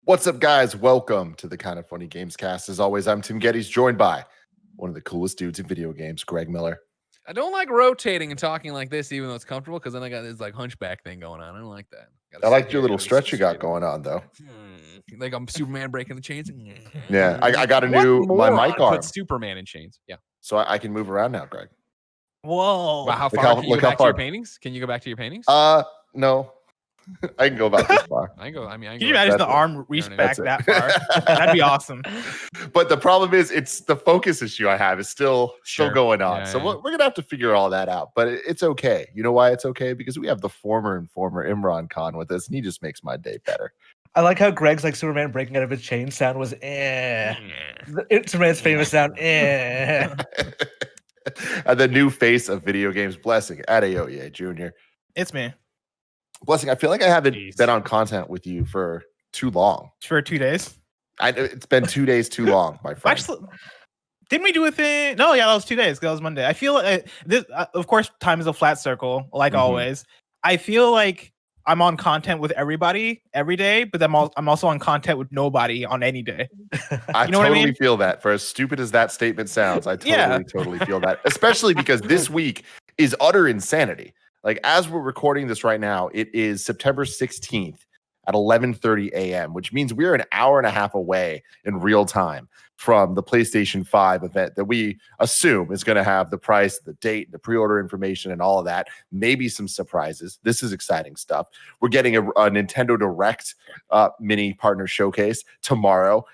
What's up, guys? Welcome to the Kind of Funny Gamescast. As always, I'm Tim Gettys, joined by one of the coolest dudes in video games, Greg Miller. I don't like rotating and talking like this, even though it's comfortable, because then I got this like hunchback thing going on. I don't like that. I like your little stretch you got going on, though. Like I'm Superman breaking the chains. Yeah, I got a new my mic arm. Put Superman in chains. Yeah. So I can move around now, Greg. Whoa. Wow, how far? Can you go back to your paintings? Can you go back to your paintings? No. I can go about this far. I can Can you imagine the arm reached back that far? That'd be awesome. But the problem is, it's the focus issue I have is still going on. So we're gonna have to figure all that out. But it's okay. You know why it's okay? Because we have the former Imran Khan with us, and he just makes my day better. I like how Greg's like Superman breaking out of his chain sound was Superman's famous sound. And the new face of video games, Blessing, Adeoye Jr. It's me. Blessing, I feel like I haven't been on content with you for too long. For 2 days? It's been 2 days too long, my friend. Actually, didn't we do a thing? No, yeah, that was 2 days. That was Monday. I feel like this. Of course, time is a flat circle, like always. I feel like I'm on content with everybody every day, but I'm also on content with nobody on any day. I totally feel that. For as stupid as that statement sounds, I totally feel that. Especially because this week is utter insanity. Like, as we're recording this right now, it is September 16th at 11:30 a.m., which means we're an hour and a half away in real time from the PlayStation 5 event that we assume is going to have the price, the date, the pre-order information, and all of that. Maybe some surprises. This is exciting stuff. We're getting a Nintendo Direct mini partner showcase tomorrow.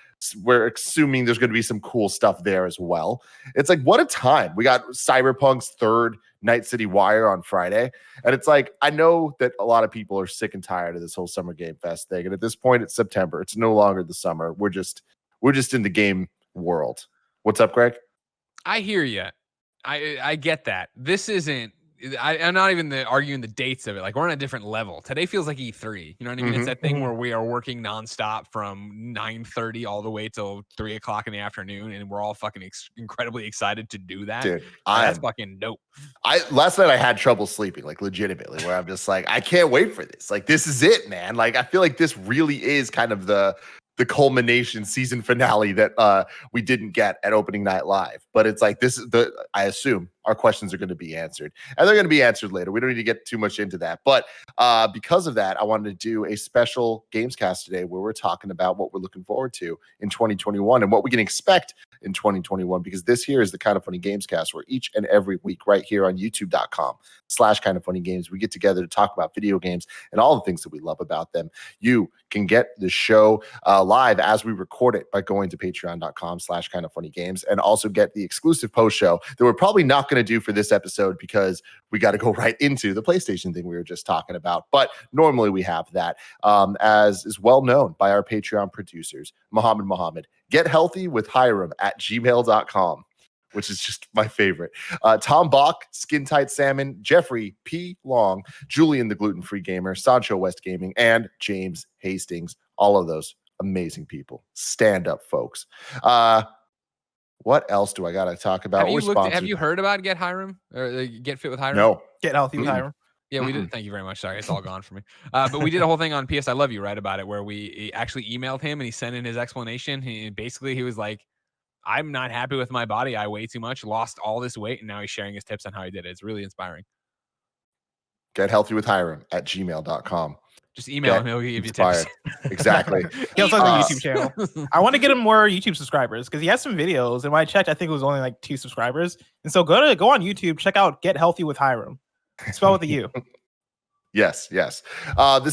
We're assuming there's going to be some cool stuff there as well. It's like, what a time. We got Cyberpunk's third Night City Wire on Friday. And it's like, I know that a lot of people are sick and tired of this whole Summer Game Fest thing. And at this point, it's September. It's no longer the summer. We're just in the game world. What's up, Greg? I hear you. I get that. This isn't. I'm not even arguing the dates of it. Like, we're on a different level. Today feels like E3. You know what I mean? It's that thing where we are working nonstop from 9:30 all the way till 3 o'clock in the afternoon, and we're all fucking incredibly excited to do that. Dude, that's fucking dope. Last night I had trouble sleeping, like legitimately, where I'm just like, I can't wait for this. Like, this is it, man. Like, I feel like this really is kind of the culmination season finale that we didn't get at opening night live. But it's like, this is I assume our questions are going to be answered, and they're going to be answered later. We don't need to get too much into that. But because of that, I wanted to do a special Gamescast today where we're talking about what we're looking forward to in 2021 and what we can expect in 2021, because this here is the Kind of Funny Gamescast, where each and every week right here on youtube.com/kindoffunnygames, we get together to talk about video games and all the things that we love about them. You can get the show live as we record it by going to patreon.com/kindoffunnygames, and also get the exclusive post show that we're probably not going to do for this episode because we got to go right into the PlayStation thing we were just talking about. But normally we have that, as is well known by our Patreon producers, Muhammad, Get Healthy with Hiram at gmail.com, which is just my favorite. Tom Bach, Skin Tight Salmon, Jeffrey P. Long, Julian the Gluten-Free Gamer, Sancho West Gaming, and James Hastings. All of those amazing people. Stand up, folks. What else do I got to talk about? Have you heard about Get Hiram or Get Fit with Hiram? No. Get Healthy with Hiram. Yeah, we did. Thank you very much. Sorry, it's all gone for me. But we did a whole thing on PS I Love You, right, about it, where we actually emailed him and he sent in his explanation. He was like, I'm not happy with my body. I weigh too much, lost all this weight, and now he's sharing his tips on how he did it. It's really inspiring. Get Healthy with Hiram at gmail.com. Just email him. He'll give you tips. Exactly. He also has a YouTube channel. I want to get him more YouTube subscribers because he has some videos. And when I checked, I think it was only like 2 subscribers. And so go on YouTube, check out Get Healthy with Hiram. Spell with a U. Yes. This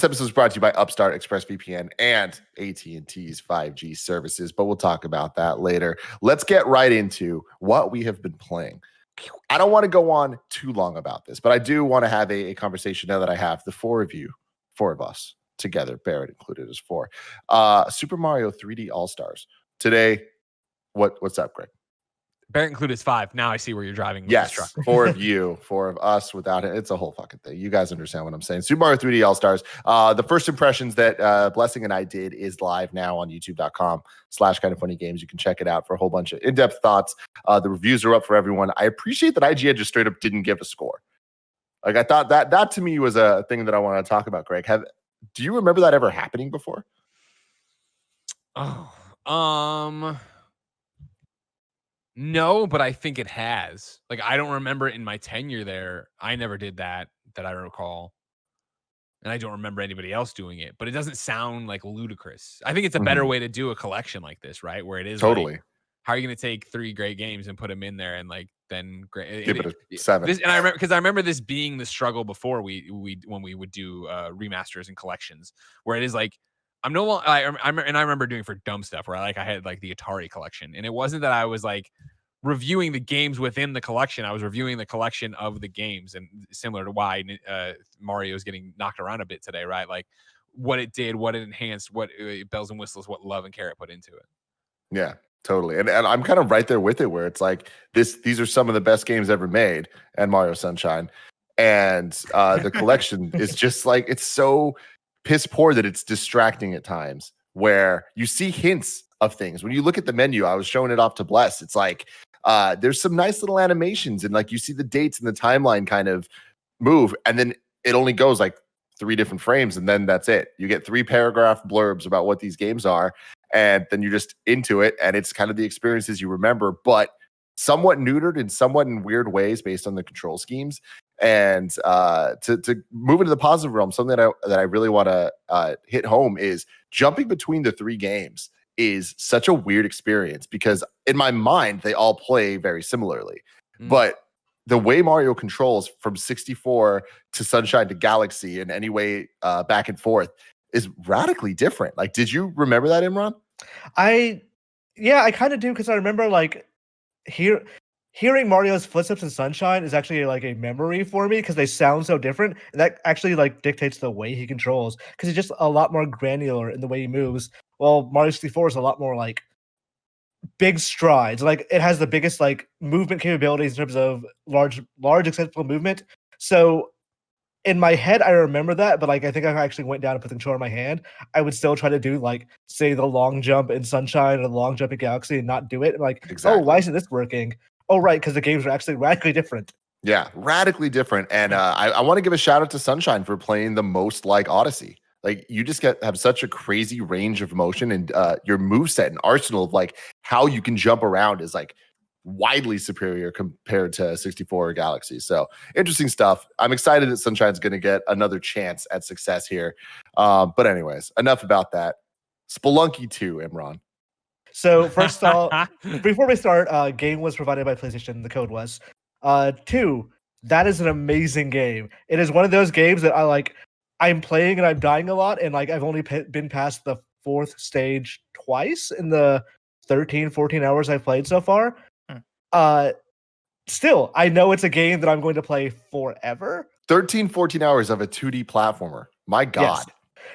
episode is brought to you by Upstart, ExpressVPN, and AT&T's 5G services, but we'll talk about that later. Let's get right into what we have been playing. I don't want to go on too long about this, but I do want to have a conversation now that I have the four of us together, Barrett included as 4. Super Mario 3D All-Stars. Today, what's up, Greg? Barrett included is 5. Now I see where you're driving with yes, this truck. 4 of you, 4 of us without it. It's a whole fucking thing. You guys understand what I'm saying. Super Mario 3D All-Stars. The first impressions that Blessing and I did is live now on youtube.com/kindoffunnygames. You can check it out for a whole bunch of in-depth thoughts. The reviews are up for everyone. I appreciate that IGN just straight up didn't give a score. Like, I thought that to me was a thing that I want to talk about, Greg. Do you remember that ever happening before? Oh, no, but I think it has. Like, I don't remember it in my tenure there. I never did that I recall. And I don't remember anybody else doing it, but it doesn't sound like ludicrous. I think it's a better way to do a collection like this, right? Where it is like, Totally. how are you going to take 3 great games and put them in there and like then great? Give it a 7. This, and I remember because I remember this being the struggle before we when we would do remasters and collections, where it is like I'm no longer. I remember doing for dumb stuff where I had like the Atari collection, and it wasn't that I was like reviewing the games within the collection. I was reviewing the collection of the games, and similar to why Mario is getting knocked around a bit today, right? Like what it did, what it enhanced, what bells and whistles, what love and care it put into it. Yeah, totally. And I'm kind of right there with it, where it's like these are some of the best games ever made, and Mario Sunshine. And the collection is just like, it's so piss poor that it's distracting at times, where you see hints of things. When you look at the menu, I was showing it off to Bless. It's like there's some nice little animations, and like you see the dates and the timeline kind of move, and then it only goes like 3 different frames, and then that's it. You get 3 paragraph blurbs about what these games are, and then you're just into it, and it's kind of the experiences you remember, but somewhat neutered and somewhat in weird ways based on the control schemes. And to move into the positive realm, something that I really want to hit home is jumping between the 3 games is such a weird experience, because in my mind they all play very similarly, but the way Mario controls from 64 to Sunshine to Galaxy and any way back and forth is radically different. Like, did you remember that, Imran? I kind of do, because I remember like hearing Mario's footsteps in Sunshine is actually like a memory for me, because they sound so different, and that actually like dictates the way he controls, because he's just a lot more granular in the way he moves. Well, Mario 64 is a lot more like big strides. Like it has the biggest like movement capabilities in terms of large acceptable movement. So in my head, I remember that, but like I think I actually went down and put the controller in my hand, I would still try to do like say the long jump in Sunshine or the long jump in Galaxy and not do it. And like, Exactly. Oh, why isn't this working? Oh, right, because the games are actually radically different. Yeah, radically different. And I want to give a shout out to Sunshine for playing the most like Odyssey. Like you just have such a crazy range of motion, and your moveset and arsenal of like how you can jump around is like widely superior compared to 64 or Galaxy. So interesting stuff. I'm excited that Sunshine's going to get another chance at success here. But anyways, enough about that. Spelunky 2, Imran. So first off, before we start, game was provided by PlayStation. The code was 2. That is an amazing game. It is one of those games that I'm playing and I'm dying a lot, and like I've only been past the 4th stage twice in the 13-14 hours I've played so far. Still, I know it's a game that I'm going to play forever. 13-14 hours of a 2D platformer. My God.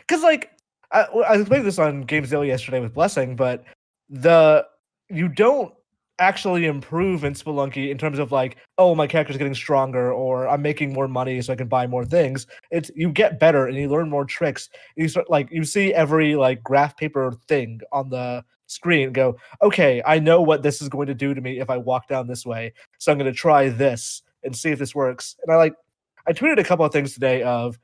Because like I was playing this on Gamescast yesterday with Blessing, but you don't actually improve in Spelunky in terms of like, oh, my character's getting stronger, or I'm making more money so I can buy more things. It's you get better and you learn more tricks. And you start like you see every like graph paper thing on the screen and go, okay, I know what this is going to do to me if I walk down this way. So I'm going to try this and see if this works. And I tweeted a couple of things today of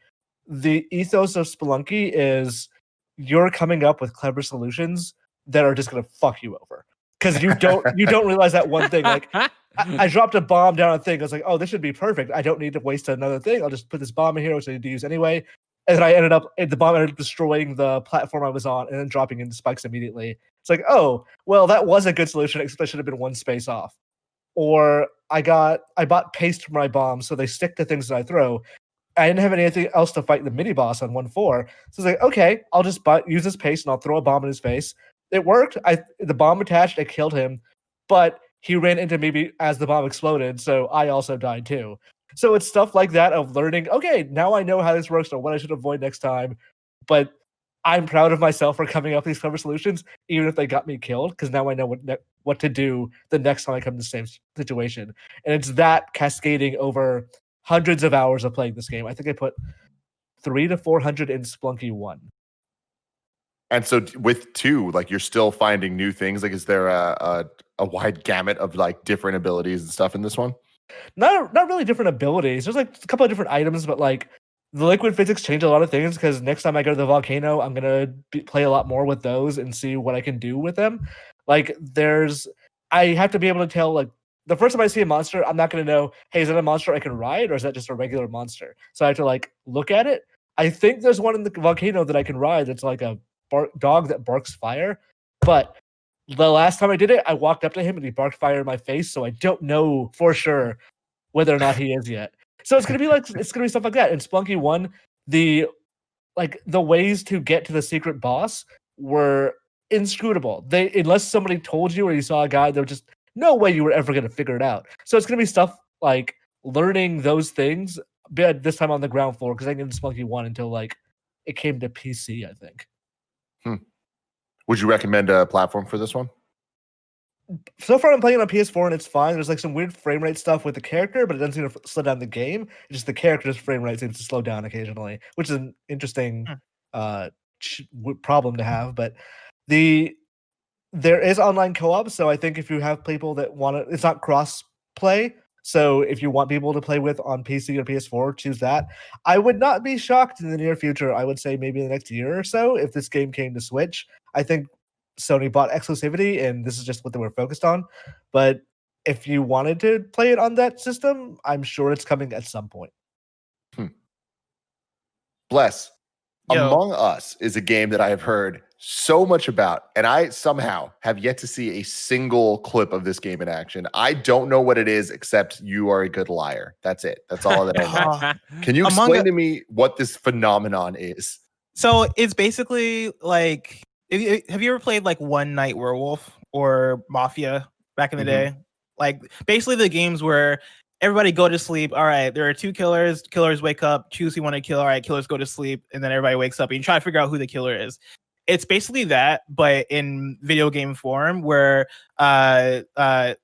the ethos of Spelunky is you're coming up with clever solutions that are just going to fuck you over. Because you don't realize that one thing. Like I dropped a bomb down a thing. I was like, oh, this should be perfect. I don't need to waste another thing. I'll just put this bomb in here, which I need to use anyway. And then the bomb ended up destroying the platform I was on and then dropping into spikes immediately. It's like, oh, well, that was a good solution, except I should have been one space off. Or I bought paste for my bombs, so they stick to things that I throw. I didn't have anything else to fight the mini boss on 1-4. So I was like, okay, I'll just use this paste and I'll throw a bomb in his face. It worked. The bomb attached, it killed him, but he ran into me as the bomb exploded, so I also died too. So it's stuff like that of learning, okay, now I know how this works or what I should avoid next time, but I'm proud of myself for coming up with these clever solutions, even if they got me killed, because now I know what to do the next time I come to the same situation. And it's that cascading over hundreds of hours of playing this game. I think I put 300 to 400 in Spelunky 1. And so with 2, like you're still finding new things. Like, is there a wide gamut of like different abilities and stuff in this one? Not really different abilities. There's like a couple of different items, but like the liquid physics change a lot of things because next time I go to the volcano, I'm gonna play a lot more with those and see what I can do with them. Like, I have to be able to tell, like, the first time I see a monster, I'm not gonna know, hey, is that a monster I can ride or is that just a regular monster? So I have to like look at it. I think there's one in the volcano that I can ride that's like a dog that barks fire, but the last time I did it, I walked up to him and he barked fire in my face, so I don't know for sure whether or not he is yet. So it's gonna be stuff like that. In Spelunky 1, the ways to get to the secret boss were inscrutable. Unless somebody told you or you saw a guide, there was just no way you were ever gonna figure it out. So it's gonna be stuff like learning those things, but this time on the ground floor, because I didn't get Spelunky 1 until like it came to PC, I think. Would you recommend a platform for this one? So far, I'm playing on PS4 and it's fine. There's like some weird frame rate stuff with the character, but it doesn't seem to slow down the game. It's just the character's frame rate seems to slow down occasionally, which is an interesting problem to have. But there is online co-op, so I think if you have people that want to, it's not cross play. So if you want people to play with on PC or PS4, choose that. I would not be shocked in the near future. I would say maybe in the next year or so if this game came to Switch. I think Sony bought exclusivity, and this is just what they were focused on. But if you wanted to play it on that system, I'm sure it's coming at some point. Bless. Yo. Among Us is a game that I have heard so much about, and I somehow have yet to see a single clip of this game in action. I don't know what it is, except you are a good liar. That's it. That's all that I know. Can you explain to me what this phenomenon is? So it's basically like, have you ever played like One Night Werewolf or Mafia back in the day? Like basically the games where everybody go to sleep. All right, there are two killers. Killers wake up, choose who you want to kill. All right, killers go to sleep, and then everybody wakes up and you try to figure out who the killer is. It's basically that, but in video game form, where to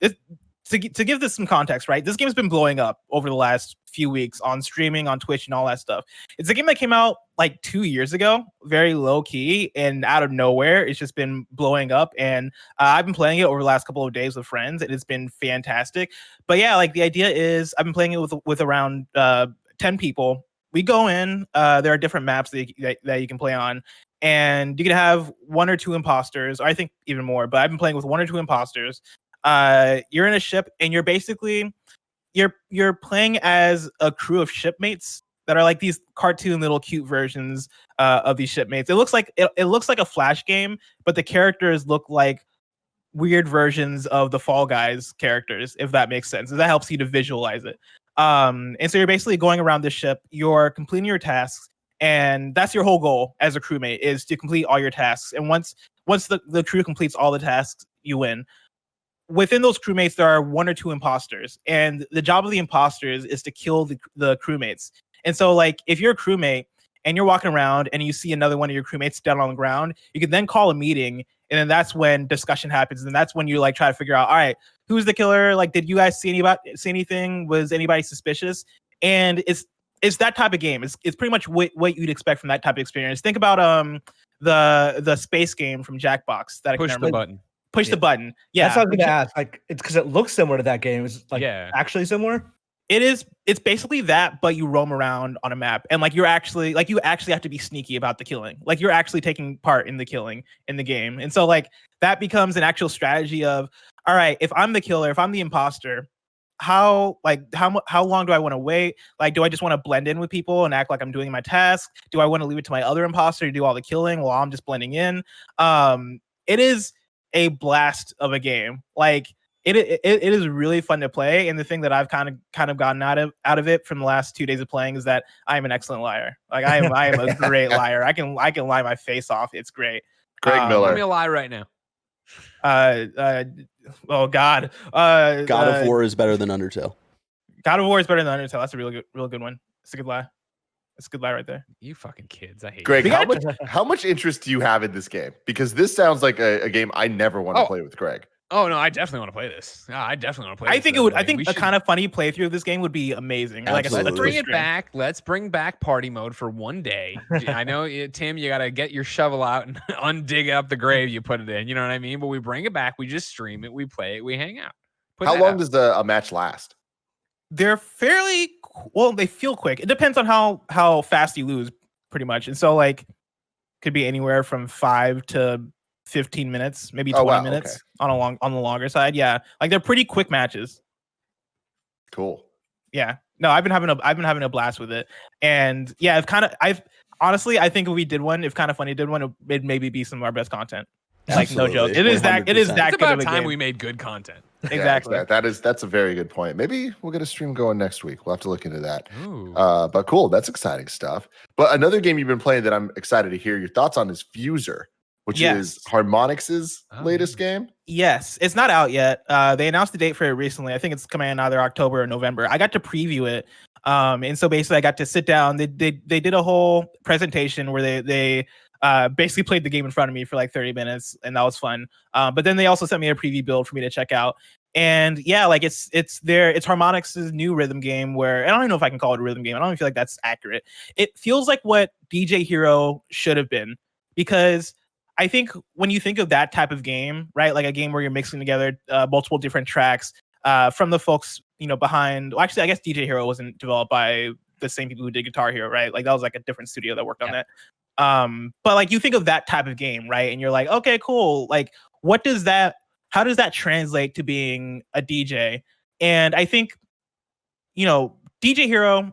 give this some context, right? This game's been blowing up over the last few weeks on streaming, on Twitch, and all that stuff. It's a game that came out like 2 years ago, very low key, and out of nowhere, it's just been blowing up. And I've been playing it over the last couple of days with friends, and it's been fantastic. But yeah, like the idea is, I've been playing it with around 10 people. We go in. There are different maps that you can play on. And you can have one or two imposters, or I think even more, but I've been playing with one or two imposters. You're in a ship and you're basically you're playing as a crew of shipmates that are like these cartoon little cute versions of these shipmates. It looks like it looks like a Flash game, but the characters look like weird versions of the Fall Guys characters, if that makes sense. If that helps you to visualize it. And so you're basically going around the ship, you're completing your tasks. And that's your whole goal as a crewmate, is to complete all your tasks. And once the crew completes all the tasks, you win. Within those crewmates, there are one or two imposters. And the job of the imposters is to kill the crewmates. And so, like, if you're a crewmate and you're walking around and you see another one of your crewmates down on the ground, you can then call a meeting. And then that's when discussion happens. And that's when you like try to figure out, all right, who's the killer? Like, did you guys see anything? Was anybody suspicious? And it's that type of game. It's pretty much what you'd expect from that type of experience. Think about the space game from Jackbox that Push the button. Push the button. Yeah, that's what I was gonna ask. Like, it's because it looks similar to that game. It's like actually similar. It is. It's basically that, but you roam around on a map, and like you actually have to be sneaky about the killing. Like you're actually taking part in the killing in the game, and so like that becomes an actual strategy of, all right, if I'm the killer, if I'm the imposter, how long do I want to wait? Like, do I just want to blend in with people and act like I'm doing my task? Do I want to leave it to my other imposter to do all the killing while I'm just blending in? It is a blast of a game. Like it is really fun to play. And the thing that I've kind of gotten out of it from the last 2 days of playing is that I am an excellent liar. Like I am a great liar. I can lie my face off. It's great. Greg Miller. Let me lie right now. Oh God. God of War is better than Undertale. God of War is better than Undertale. That's a real good one. It's a good lie. It's a good lie right there. You fucking kids. I hate Greg, you. how much interest do you have in this game? Because this sounds like a game I never want to play with Greg. Oh no, I definitely want to play this. I definitely want to play this. I think a kind of funny playthrough of this game would be amazing. Like let's bring it back. Let's bring back party mode for one day. I know, Tim, you got to get your shovel out and undig up the grave you put it in. You know what I mean? But we bring it back. We just stream it. We play it. We hang out. How long does a match last? They're fairly well, they feel quick. It depends on how fast you lose, pretty much. And so like could be anywhere from 5 to 15 minutes, maybe 20 minutes on the longer side. Yeah, like they're pretty quick matches. Cool. Yeah. No, I've been having a blast with it. And yeah, I've honestly, I think if we did one, if Kind of Funny did one, it'd maybe be some of our best content. Like Absolutely. no joke. It is that 100%. good It's about of a time game. we made good content. Exactly. Yeah, that's a very good point. Maybe we'll get a stream going next week. We'll have to look into that. Ooh. But cool, that's exciting stuff. But another game you've been playing that I'm excited to hear your thoughts on is Fuser, which is Harmonix's latest game. Yes, it's not out yet. They announced the date for it recently. I think it's coming in either October or November. I got to preview it, and so basically I got to sit down. They did a whole presentation where they basically played the game in front of me for like 30 minutes, and that was fun. But then they also sent me a preview build for me to check out. And yeah, like it's Harmonix's new rhythm game where I don't even know if I can call it a rhythm game. I don't even feel like that's accurate. It feels like what DJ Hero should have been, because I think when you think of that type of game, right, like a game where you're mixing together multiple different tracks from the folks, behind. Well, actually, I guess DJ Hero wasn't developed by the same people who did Guitar Hero, right? Like that was like a different studio that worked on that. But like you think of that type of game, right? And you're like, okay, cool. Like, how does that translate to being a DJ? And I think, DJ Hero,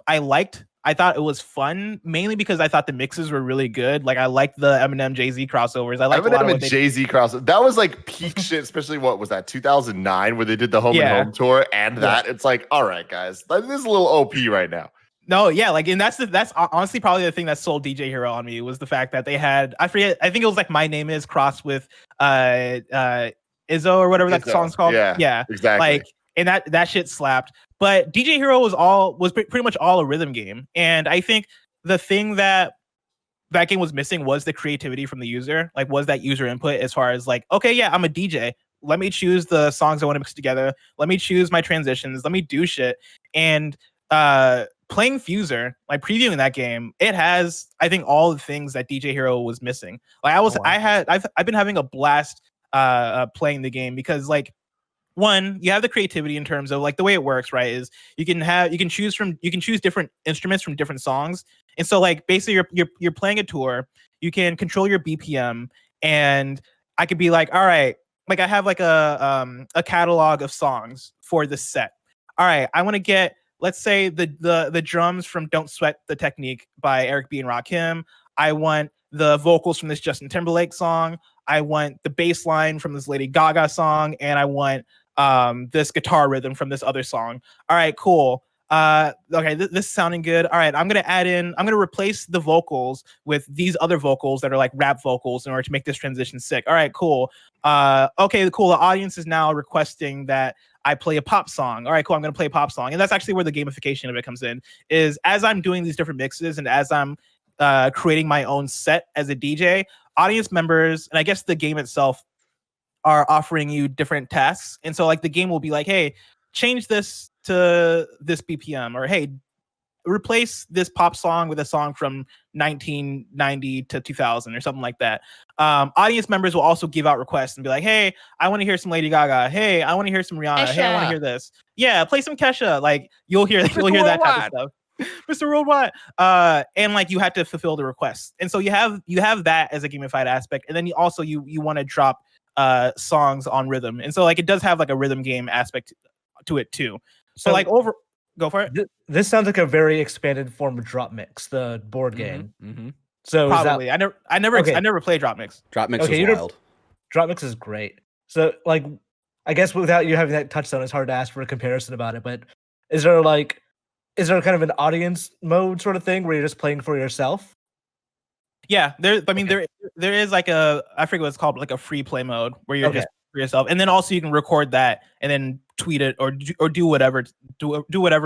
I thought it was fun, mainly because I thought the mixes were really good. Like I liked the Eminem Jay-Z crossovers. I liked Eminem and Jay-Z crossover. That was like peak shit, especially what was that, 2009, where they did the Home and Home tour, and that it's like, all right, guys, this is a little OP right now. No, yeah, like, and that's honestly probably the thing that sold DJ Hero on me, was the fact that they had, I forget, I think it was like My Name Is crossed with Izzo or whatever that song's called. Yeah, exactly. Like, and that shit slapped. But DJ Hero was pretty much all a rhythm game, and I think the thing that game was missing was the creativity from the user. Like, was that user input as far as like, okay, yeah, I'm a DJ. Let me choose the songs I want to mix together. Let me choose my transitions. Let me do shit. And playing Fuser, like previewing that game, it has, I think, all the things that DJ Hero was missing. Like I've been having a blast playing the game, because like, one, you have the creativity in terms of like the way it works, right? Is you can choose different instruments from different songs. And so like basically you're playing a tour, you can control your BPM, and I could be like, all right, like I have like a catalog of songs for this set. All right, I want to get, let's say the drums from Don't Sweat the Technique by Eric B. and Rakim. I want the vocals from this Justin Timberlake song. I want the bass line from this Lady Gaga song, and I want this guitar rhythm from this other song. All right, cool. Okay, this is sounding good. All right, I'm gonna replace the vocals with these other vocals that are like rap vocals in order to make this transition sick. All right, cool. Okay, cool. The audience is now requesting that I play a pop song. All right, cool. I'm gonna play a pop song, and that's actually where the gamification of it comes in. Is as I'm doing these different mixes and as I'm creating my own set as a DJ, audience members, and I guess the game itself, are offering you different tasks. And so like the game will be like, hey, change this to this BPM, or hey, replace this pop song with a song from 1990 to 2000 or something like that. Audience members will also give out requests and be like, hey, I want to hear some Lady Gaga. Hey, I want to hear some Rihanna. Hey, I want to hear this. Yeah, play some Kesha. Like you'll hear that type of stuff. Mr. Worldwide. And like you have to fulfill the requests. And so you have that as a gamified aspect. And then you want to drop songs on rhythm. And so like it does have like a rhythm game aspect to it too. So like go for it. This sounds like a very expanded form of Drop Mix, the board game. Mm-hmm. So probably I never played Drop Mix. Drop Mix is wild. Drop Mix is great. So like I guess without you having that touchstone, it's hard to ask for a comparison about it. But is there kind of an audience mode sort of thing where you're just playing for yourself? Yeah, there is like I forget what it's called, like a free play mode where you're just for yourself, and then also you can record that and then tweet it or do whatever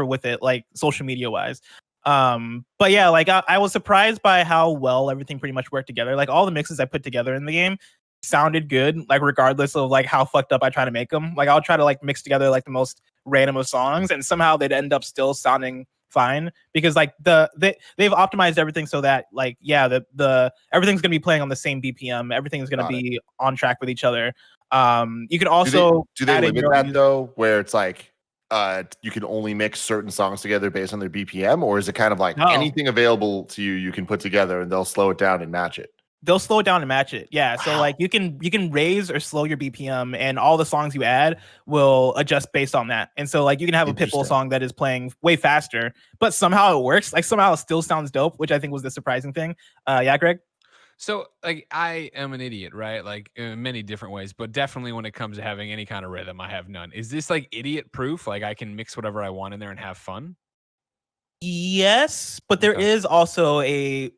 with it, like social media wise. But yeah, like I was surprised by how well everything pretty much worked together. Like all the mixes I put together in the game sounded good, like regardless of like how fucked up I try to make them. Like I'll try to like mix together like the most random of songs, and somehow they'd end up still sounding fine, because like they've optimized everything so that like the everything's gonna be playing on the same BPM. Everything's gonna be on track with each other. You can also do they limit that though, where it's like you can only mix certain songs together based on their BPM, or is it kind of like No. anything available to you, you can put together and they'll slow it down and match it? They'll slow it down and match it. Yeah. So Wow. like you can raise or slow your BPM, and all the songs you add will adjust based on that. And so like you can have a Pitbull Interesting. song that is playing way faster, but somehow it works. Like somehow it still sounds dope, which I think was the surprising thing. Yeah, Greg? So, like, I am an idiot, right? Like, in many different ways, but definitely when it comes to having any kind of rhythm, I have none. Is this like idiot proof? Like, I can mix whatever I want in there and have fun? Yes, but there Okay. is also the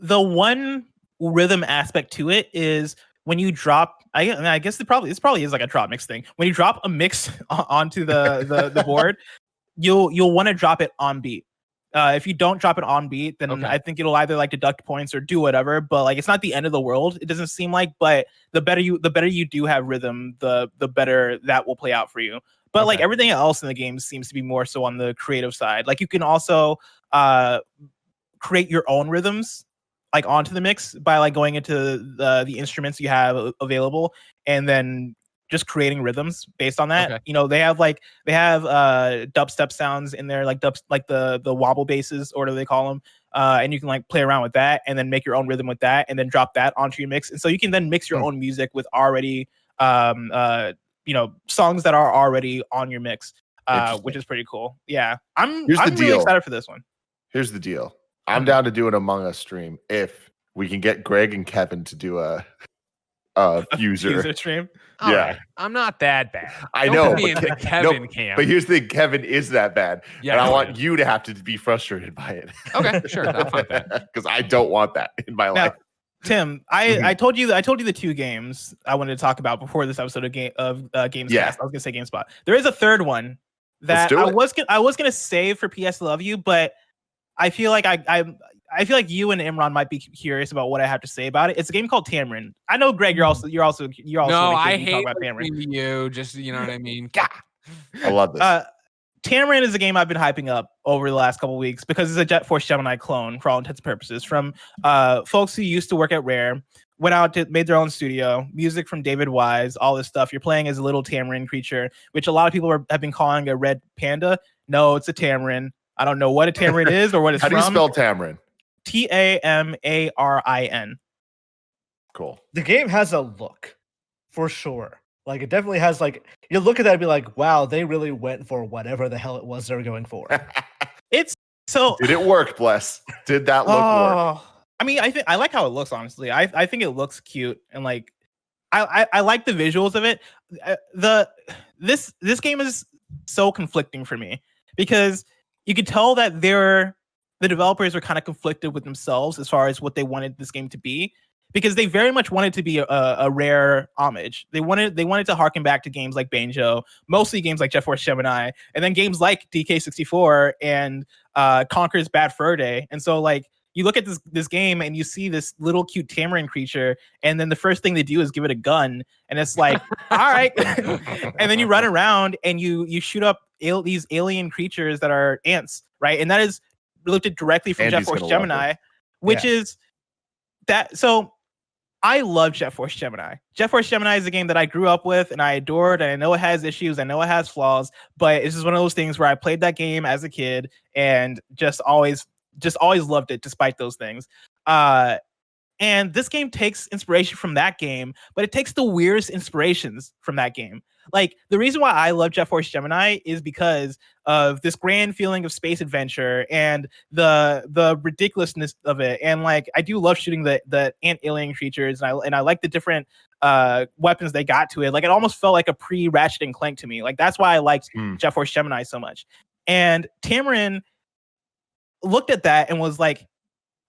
one rhythm aspect to it is when you drop. I guess this probably is like a drop mix thing. When you drop a mix onto the board, you'll want to drop it on beat. If you don't drop it on beat, then Okay. I think it'll either like deduct points or do whatever. But like, it's not the end of the world. It doesn't seem like. But the better you do have rhythm, the better that will play out for you. But like Okay. everything else in the game seems to be more so on the creative side. Like you can also create your own rhythms like onto the mix by like going into the instruments you have available and then just creating rhythms based on that. Okay. You know, they have dubstep sounds in there, like the wobble basses, or whatever they call them. And you can like play around with that and then make your own rhythm with that and then drop that onto your mix. And so you can then mix your own music with already songs that are already on your mix, which is pretty cool. Yeah. I'm really excited for this one. Here's the deal. I'm down to do an Among Us stream if we can get Greg and Kevin to do a fuser stream. All Yeah. right. I'm not that bad. I Don't know, put me but in the Kevin camp. But here's the thing, Kevin is that bad. Yeah, and I yeah. want you to have to be frustrated by it. Okay, sure. I'll find that. Because I don't want that in my Now, life. Tim, I told you the two games I wanted to talk about before this episode of Gamescast. Yeah. I was gonna say GameSpot. There is a third one that Let's do I was gonna save for PS Love You, but I feel like I feel like you and Imran might be curious about what I have to say about it. It's a game called Tamrin. I know, Greg, you're also No, I talk hate about Tamrin. listening to you. Just, you know what I mean? I love this. Tamrin is a game I've been hyping up over the last couple of weeks because it's a Jet Force Gemini clone for all intents and purposes from folks who used to work at Rare, went out to made their own studio, music from David Wise, all this stuff. You're playing as a little Tamrin creature, which a lot of people have been calling a red panda. No, it's a Tamrin. I don't know what a Tamrin is or what it's How from. do you spell Tamrin? Tamarin. Cool. The game has a look, for sure. Like, it definitely has, like, you look at that and be like, wow, they really went for whatever the hell it was they were going for. It's so. Did it work, Bless? Did that look work? I mean, I like how it looks, honestly. I think it looks cute, and like I like the visuals of it. This game is so conflicting for me because you could tell that the developers are kind of conflicted with themselves as far as what they wanted this game to be, because they very much wanted to be a Rare homage. They wanted to harken back to games like Banjo, mostly games like Jet Force Gemini, and then games like DK64 and Conker's Bad Fur Day. And so like you look at this game and you see this little cute Tamarin creature, and then the first thing they do is give it a gun, and it's like, all right. And then you run around and you shoot up these alien creatures that are ants, right? And that is looked at directly from Jet Force Gemini, which is that. So I love Jet Force Gemini. Jet Force Gemini is a game that I grew up with and I adored, and I know it has issues, I know it has flaws, but it's just one of those things where I played that game as a kid and just always loved it despite those things. And this game takes inspiration from that game, but it takes the weirdest inspirations from that game. Like, the reason why I love Jet Force Gemini is because of this grand feeling of space adventure and the ridiculousness of it. And like, I do love shooting the ant alien creatures, and I like the different weapons they got to it. Like, it almost felt like a pre-Ratchet and Clank to me. Like, that's why I liked Jet Force Gemini so much. And Tamarin looked at that and was like,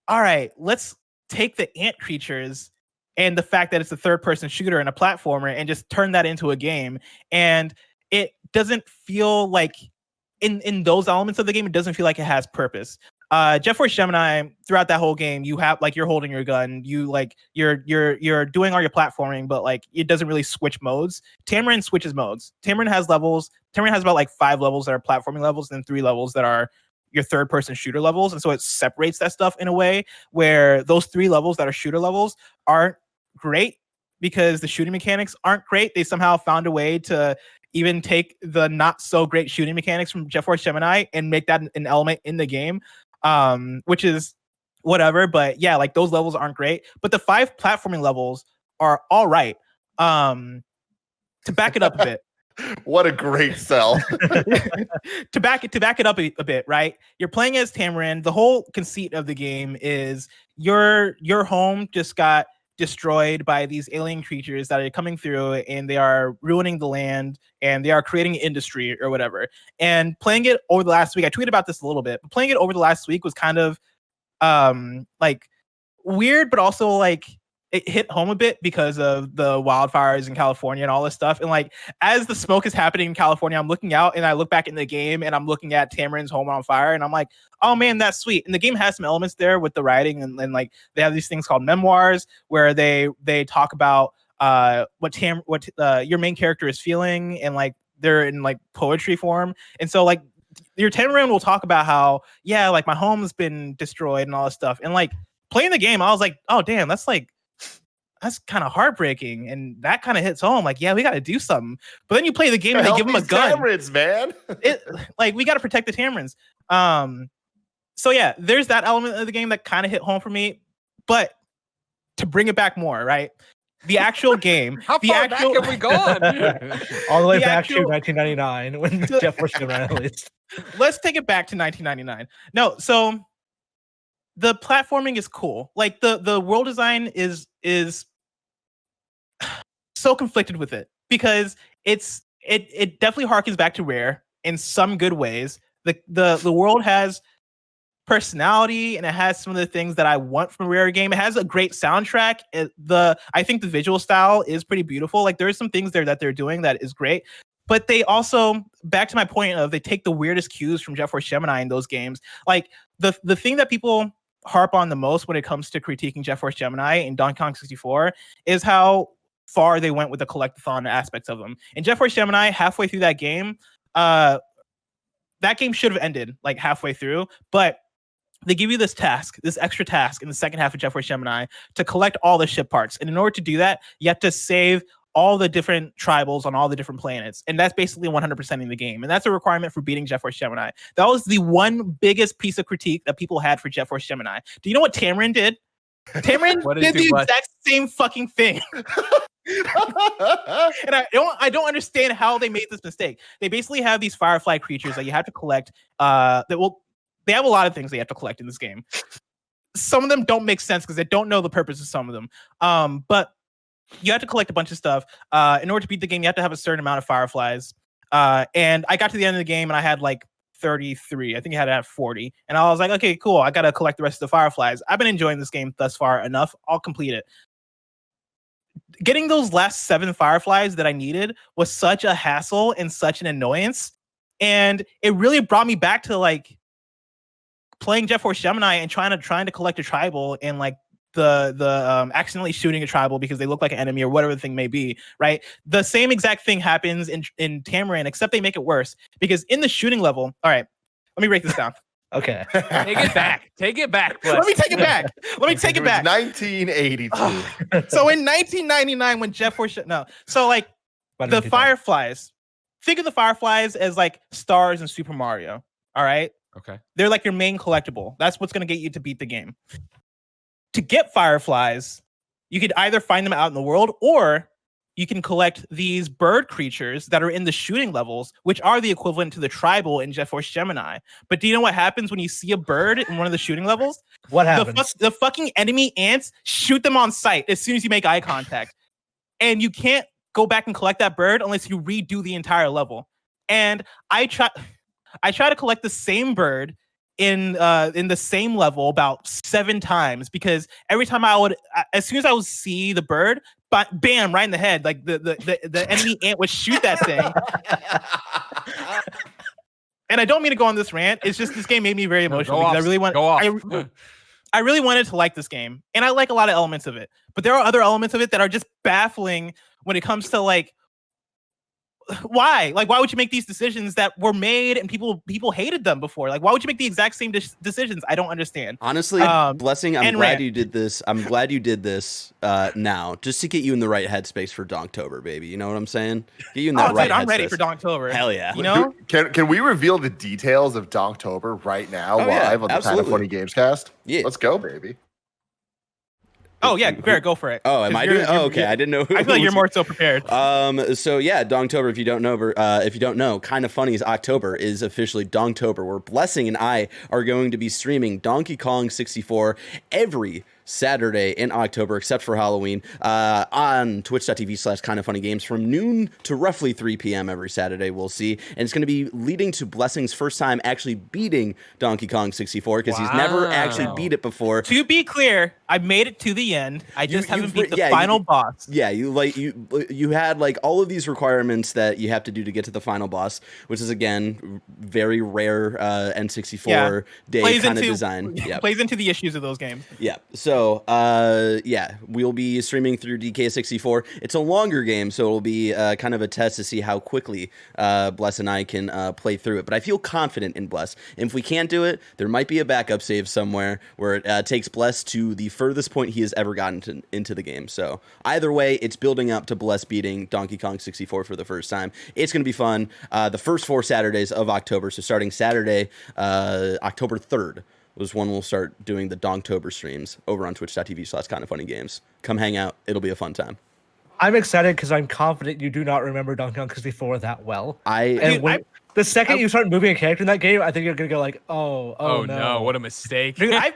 all right, let's take the ant creatures and the fact that it's a third-person shooter and a platformer and just turn that into a game. And it doesn't feel like in those elements of the game, it doesn't feel like it has purpose. Jet Force Gemini, throughout that whole game, you have like, you're holding your gun, you're doing all your platforming, but like it doesn't really switch modes. Tamarin switches modes. Tamarin has levels. Tamarin has about like 5 levels that are platforming levels and then 3 levels that are your third-person shooter levels. And so it separates that stuff in a way where those 3 levels that are shooter levels aren't great because the shooting mechanics aren't great. They somehow found a way to even take the not so great shooting mechanics from Jet Force Gemini and make that an element in the game, which is whatever. But yeah, like those levels aren't great, but the 5 platforming levels are all right. To back it up a bit. What a great sell. to back it up a bit, right? You're playing as Tamarin. The whole conceit of the game is your home just got destroyed by these alien creatures that are coming through, and they are ruining the land, and they are creating industry or whatever. And playing it over the last week, I tweeted about this a little bit, but playing it over the last week was kind of like weird, but also like it hit home a bit because of the wildfires in California and all this stuff. And like, as the smoke is happening in California, I'm looking out and I look back in the game and I'm looking at Tamarin's home on fire. And I'm like, oh man, that's sweet. And the game has some elements there with the writing. And like, they have these things called memoirs where they talk about what your main character is feeling. And like, they're in like poetry form. And so like, your Tamarin will talk about how, yeah, like my home's been destroyed and all this stuff. And like, playing the game, I was like, oh damn, that's kind of heartbreaking, and that kind of hits home. Like, yeah, we got to do something. But then you play the game and they give them a gun. Tamarins, man. Like, we got to protect the Tamarins. So yeah, there's that element of the game that kind of hit home for me. But to bring it back more, right? The actual game. How far back have we gone? All the way back to 1999 when Jet Force Gemini released. Let's take it back to 1999. No, so the platforming is cool. Like the world design is so conflicted with it because it definitely harkens back to Rare in some good ways. The world has personality and it has some of the things that I want from a Rare game. It has a great soundtrack. I think the visual style is pretty beautiful. Like there's some things there that they're doing that is great. But they also, back to my point of, they take the weirdest cues from Jet Force Gemini in those games. Like the thing that people harp on the most when it comes to critiquing Jet Force Gemini and Donkey Kong 64 is how far they went with the collectathon aspects of them. In Jet Force Gemini, halfway through that game should have ended like halfway through, but they give you this extra task in the second half of Jet Force Gemini to collect all the ship parts. And in order to do that, you have to save all the different tribals on all the different planets. And that's basically 100% in the game. And that's a requirement for beating Jet Force Gemini. That was the one biggest piece of critique that people had for Jet Force Gemini. Do you know what Tamarin did? Tamarin did the exact same fucking thing. And I don't understand how they made this mistake. They basically have these firefly creatures that you have to collect. They have a lot of things they have to collect in this game. Some of them don't make sense because they don't know the purpose of some of them. But you have to collect a bunch of stuff. In order to beat the game, you have to have a certain amount of fireflies. And I got to the end of the game and I had like 33. I think I had to have 40. And I was like, okay, cool. I got to collect the rest of the fireflies. I've been enjoying this game thus far enough. I'll complete it. Getting those last 7 fireflies that I needed was such a hassle and such an annoyance. And it really brought me back to like playing Jet Force Gemini and trying to collect a tribal and like the accidentally shooting a tribal because they look like an enemy or whatever the thing may be, right? The same exact thing happens in Tamarin, except they make it worse because in the shooting level, all right, let me break this down. Okay. Take it back. Take it back. Let me take it back. 1982. So in 1999 when Jet Force so like the fireflies, think of the fireflies as like stars in Super Mario, all right? Okay. They're like your main collectible. That's what's going to get you to beat the game. To get fireflies, you could either find them out in the world or you can collect these bird creatures that are in the shooting levels, which are the equivalent to the tribal in Jet Force Gemini. But do you know what happens when you see a bird in one of the shooting levels? What happens? The fucking enemy ants shoot them on sight as soon as you make eye contact. And you can't go back and collect that bird unless you redo the entire level. And I try to collect the same bird in the same level about 7 times because every time as soon as I would see the bird, but bam, right in the head, like the enemy ant would shoot that thing. And I don't mean to go on this rant. It's just this game made me very emotional because I really wanted to like this game, and I like a lot of elements of it. But there are other elements of it that are just baffling when it comes to like why? Like, why would you make these decisions that were made and people hated them before? Like, why would you make the exact same decisions? I don't understand. Honestly, Blessing, I'm glad you did this. I'm glad you did this now, just to get you in the right headspace for Donktober, baby. You know what I'm saying? Get you in that right dude, I'm headspace. ready for Donktober. Hell yeah. You know? Can we reveal the details of Donktober right now live on the Kind of Funny Gamescast? Yeah. Let's go, baby. Oh yeah, Barrett, go for it. Oh, am I doing? Oh, okay. I didn't know. I feel like you're more so prepared. So yeah, Donktober. If you don't know, Kind of Funny's October is officially Donktober, where Blessing and I are going to be streaming Donkey Kong 64 every Saturday in October, except for Halloween, on twitch.tv/kindoffunnygames from noon to roughly 3 p.m. every Saturday. We'll see. And it's going to be leading to Blessing's first time actually beating Donkey Kong 64 because he's never actually beat it before. To be clear, I made it to the end. I just haven't beat the final boss. Yeah, you had like all of these requirements that you have to do to get to the final boss, which is again very rare N64 day kind of design. Yeah, plays into the issues of those games. Yeah. So, we'll be streaming through DK64. It's a longer game, so it'll be kind of a test to see how quickly Bless and I can play through it. But I feel confident in Bless. And if we can't do it, there might be a backup save somewhere where it takes Bless to the furthest point he has ever gotten into the game. So either way, it's building up to Bless beating Donkey Kong 64 for the first time. It's going to be fun. The first 4 Saturdays of October, so starting Saturday, October 3rd, was when we'll start doing the Donktober streams over on twitch.tv/kindoffunnygames. Come hang out. It'll be a fun time. I'm excited because I'm confident you do not remember Donkey Kong 64 that well. The second you start moving a character in that game, I think you're gonna go like, oh no, what a mistake. Dude, I've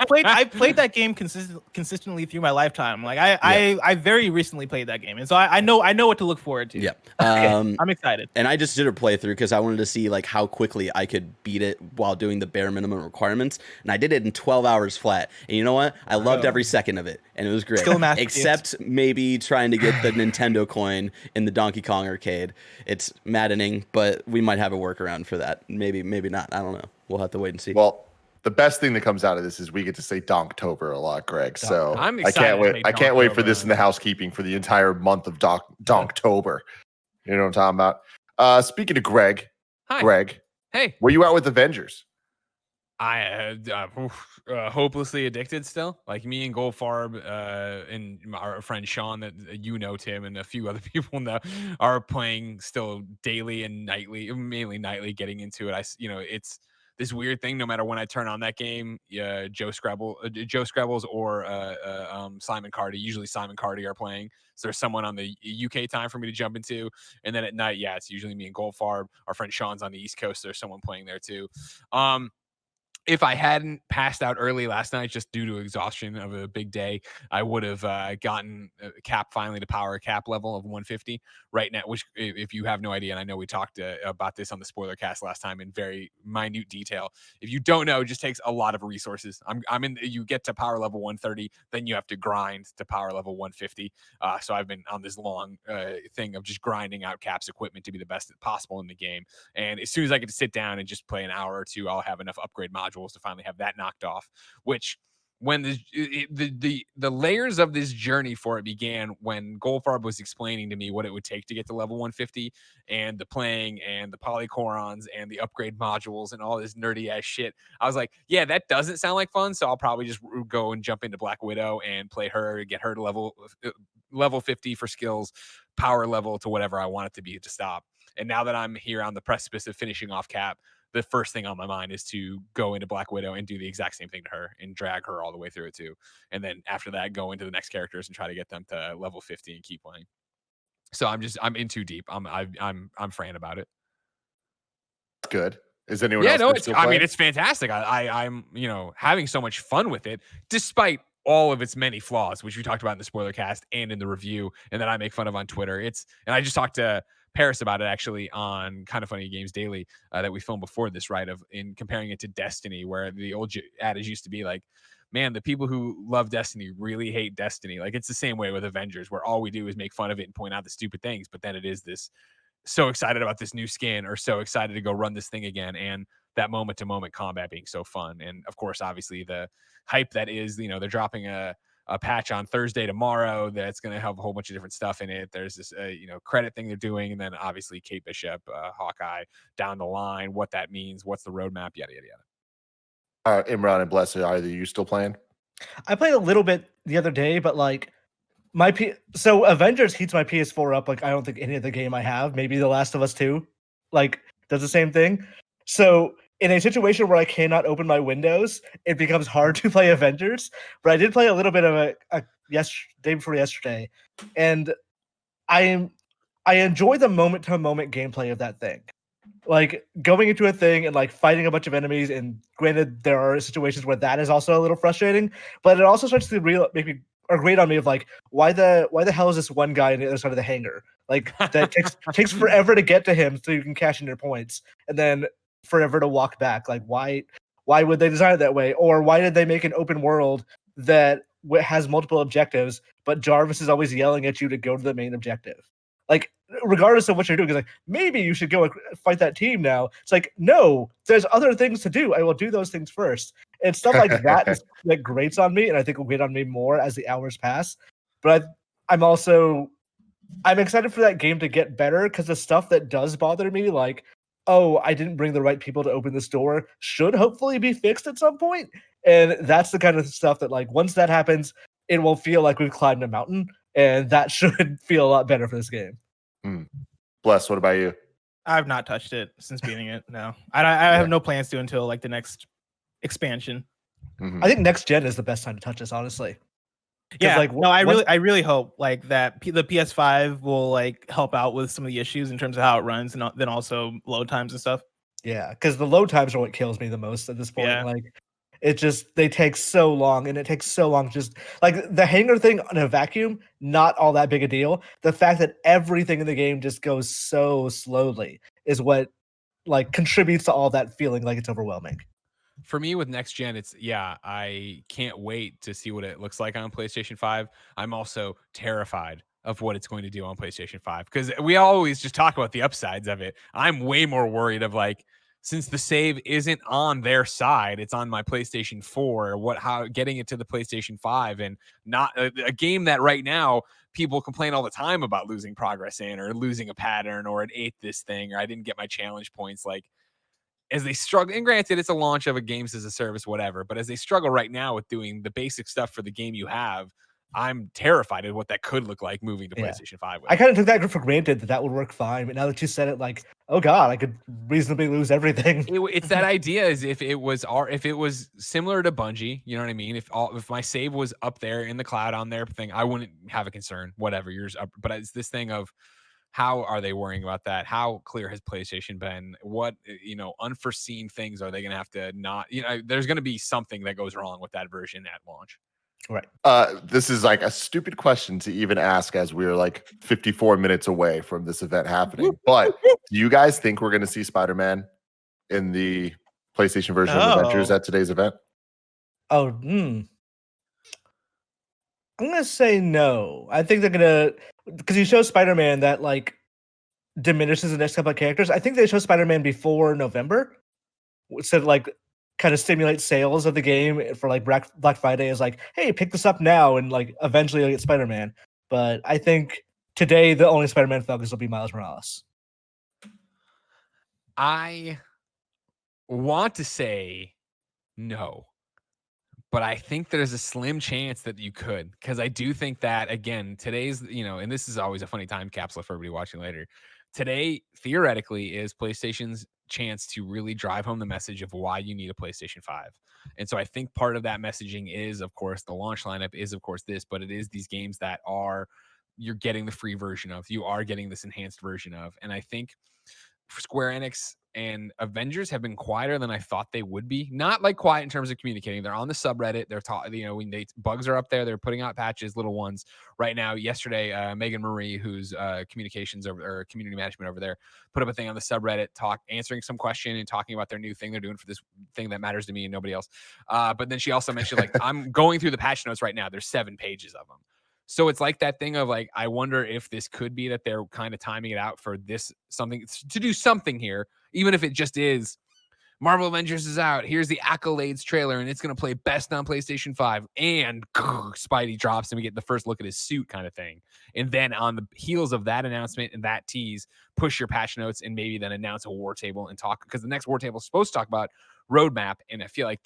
played that game consistently through my lifetime. Like I very recently played that game, and so I know what to look forward to. Yeah, I'm excited. And I just did a playthrough because I wanted to see like how quickly I could beat it while doing the bare minimum requirements, and I did it in 12 hours flat. And you know what? I loved every second of it, and it was great. Still except maybe trying to get the Nintendo coin in the Donkey Kong arcade. It's maddening, but we might have a workaround for that. Maybe not. I don't know. We'll have to wait and see. Well, the best thing that comes out of this is we get to say Donktober a lot, Greg. So I'm I can't wait. I can't wait for Donktober. this in the housekeeping for the entire month of Donktober. You know what I'm talking about? Speaking of Greg, Hi. Greg, Hey. where you at with Avengers? I hopelessly addicted still. Like me and Goldfarb and our friend Sean, that you know, Tim, and a few other people know, are playing still daily and nightly, mainly nightly, getting into it. It's this weird thing. No matter when I turn on that game, Joe Scrabbles or Simon Cardy. Usually Simon Cardy are playing. So there's someone on the UK time for me to jump into, and then at night, it's usually me and Goldfarb. Our friend Sean's on the East Coast. There's someone playing there too. If I hadn't passed out early last night just due to exhaustion of a big day, I would have gotten cap finally to power cap level of 150 right now, which, if you have no idea, and I know we talked about this on the spoiler cast last time in very minute detail. If you don't know, it just takes a lot of resources. You get to power level 130, then you have to grind to power level 150. So I've been on this long thing of just grinding out caps equipment to be the best possible in the game. And as soon as I get to sit down and just play an hour or two, I'll have enough upgrade modules to finally have that knocked off, which when the layers of this journey for it began when Goldfarb was explaining to me what it would take to get to level 150 and the playing and the polychorons and the upgrade modules and all this nerdy ass shit. I was like, yeah, that doesn't sound like fun. So I'll probably just go and jump into Black Widow and play her, get her to level 50 for skills, power level to whatever I want it to be to stop. And now that I'm here on the precipice of finishing off cap, the first thing on my mind is to go into Black Widow and do the exact same thing to her and drag her all the way through it too. And then after that, go into the next characters and try to get them to level 50 and keep playing. So I'm in too deep. I'm fraying about it. Good. Is anyone else? It's fantastic. I'm having so much fun with it, despite all of its many flaws, which we talked about in the spoiler cast and in the review, and that I make fun of on Twitter. And I just talked to Paris about it actually on Kind of Funny Games Daily that we filmed before this, right? In comparing it to Destiny, where the old adage used to be like, man, the people who love Destiny really hate Destiny. Like it's the same way with Avengers, where all we do is make fun of it and point out the stupid things, but then it is this so excited about this new skin or so excited to go run this thing again, and that moment to moment combat being so fun. And of course, obviously the hype that is, they're dropping a a patch on Thursday tomorrow that's going to have a whole bunch of different stuff in it. There's this credit thing they're doing, and then obviously Kate Bishop, Hawkeye down the line, what that means, what's the roadmap, yada yada yada. All right, Imran and Bless, are you still playing? I played a little bit the other day, but like so Avengers heats my PS4 up like I don't think any other game I have, maybe The Last of Us 2, like does the same thing. So in a situation where I cannot open my windows, it becomes hard to play Avengers. But I did play a little bit of day before yesterday, and I enjoy the moment to moment gameplay of that thing. Like going into a thing and like fighting a bunch of enemies, and granted there are situations where that is also a little frustrating, but it also starts to make me grate on me of like why the hell is this one guy on the other side of the hangar? Like that takes forever to get to him so you can cash in your points, and then forever to walk back. Like why would they design it that way? Or why did they make an open world that has multiple objectives, but Jarvis is always yelling at you to go to the main objective? Like regardless of what you're doing, it's like maybe you should go fight that team now. It's like no, there's other things to do. I will do those things first. And stuff like that that grates on me, and I think will grate on me more as the hours pass. But I'm excited for that game to get better, because the stuff that does bother me, like, oh, I didn't bring the right people to open this door, should hopefully be fixed at some point. And that's the kind of stuff that, like, once that happens, it will feel like we've climbed a mountain, and that should feel a lot better for this game. Bless, what about you? I've not touched it since beating it. No, I have no plans to until like the next expansion. I think next gen is the best time to touch this, honestly. Yeah, like, no, I really hope like that the PS5 will like help out with some of the issues in terms of how it runs, and then also load times and stuff. Yeah, because the load times are what kills me the most at this point. Yeah. Like, they take so long, and it takes so long. Just like the hangar thing in a vacuum, not all that big a deal. The fact that everything in the game just goes so slowly is what like contributes to all that feeling like it's overwhelming. For me with next gen, I can't wait to see what it looks like on PlayStation 5. I'm also terrified of what it's going to do on PlayStation 5, because we always just talk about the upsides of it. I'm way more worried of like, since the save isn't on their side, it's on my PlayStation 4, how getting it to the PlayStation 5, and not a game that right now people complain all the time about losing progress in, or losing a pattern, or it ate this thing, or I didn't get my challenge points. Like, as they struggle, and granted it's a launch of a games as a service, whatever, but as they struggle right now with doing the basic stuff for the game you have, I'm terrified of what that could look like moving to PlayStation 5 with. I kind of took that for granted that would work fine, but now that you said it, like, oh god, I could reasonably lose everything. It's that idea, as if it was similar to Bungie, you know what I mean? If my save was up there in the cloud on their thing, I wouldn't have a concern, whatever, yours up. But it's this thing of, how are they worrying about that? How clear has PlayStation been? What, unforeseen things are they going to have to not, there's going to be something that goes wrong with that version at launch. Right. This is like a stupid question to even ask, as we're like 54 minutes away from this event happening. But do you guys think we're going to see Spider-Man in the PlayStation version of Avengers at today's event? I'm going to say no. I think they're going to, because you show Spider-Man that like diminishes the next couple of characters. I think they show Spider-Man before November, so like kind of stimulate sales of the game for like Black Friday is like, hey, pick this up now, and like eventually you'll get Spider-Man. But I think today the only Spider-Man focus will be Miles Morales. I want to say no, but I think there's a slim chance that you could, because I do think that, again, today's, and this is always a funny time capsule for everybody watching later. Today, theoretically, is PlayStation's chance to really drive home the message of why you need a PlayStation 5. And so I think part of that messaging is, of course, the launch lineup is, of course, this, but it is these games that you're getting the free version of, you are getting this enhanced version of. And I think Square Enix and Avengers have been quieter than I thought they would be. Not like quiet in terms of communicating. They're on the subreddit. They're talking, when bugs are up there, they're putting out patches, little ones. Right now, yesterday, Megan Marie, who's communications or community management over there, put up a thing on the subreddit, answering some question and talking about their new thing they're doing for this thing that matters to me and nobody else. But then she also mentioned, like, I'm going through the patch notes right now. There's 7 pages of them. So it's like that thing of like, I wonder if this could be that they're kind of timing it out for this, something to do something here, even if it just is Marvel Avengers is out. Here's the Accolades trailer, and it's going to play best on PlayStation 5. And Spidey drops, and we get the first look at his suit kind of thing. And then on the heels of that announcement and that tease, push your patch notes and maybe then announce a war table and talk, because the next war table is supposed to talk about roadmap. And I feel like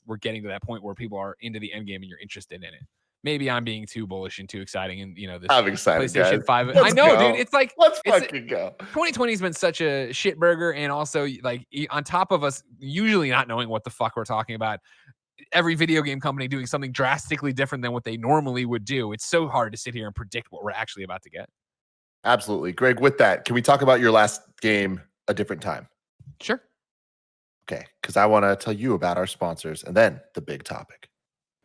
we're getting to that point where people are into the end game and you're interested in it. Maybe I'm being too bullish and too exciting, and this I'm excited, PlayStation guys. 5. Let's I know, go. dude. It's like let's fucking go. 2020 has been such a shit burger, and also like on top of us usually not knowing what the fuck we're talking about, every video game company doing something drastically different than what they normally would do. It's so hard to sit here and predict what we're actually about to get. Absolutely, Greg. With that, can we talk about your last game a different time? Sure. Okay, because I want to tell you about our sponsors and then the big topic.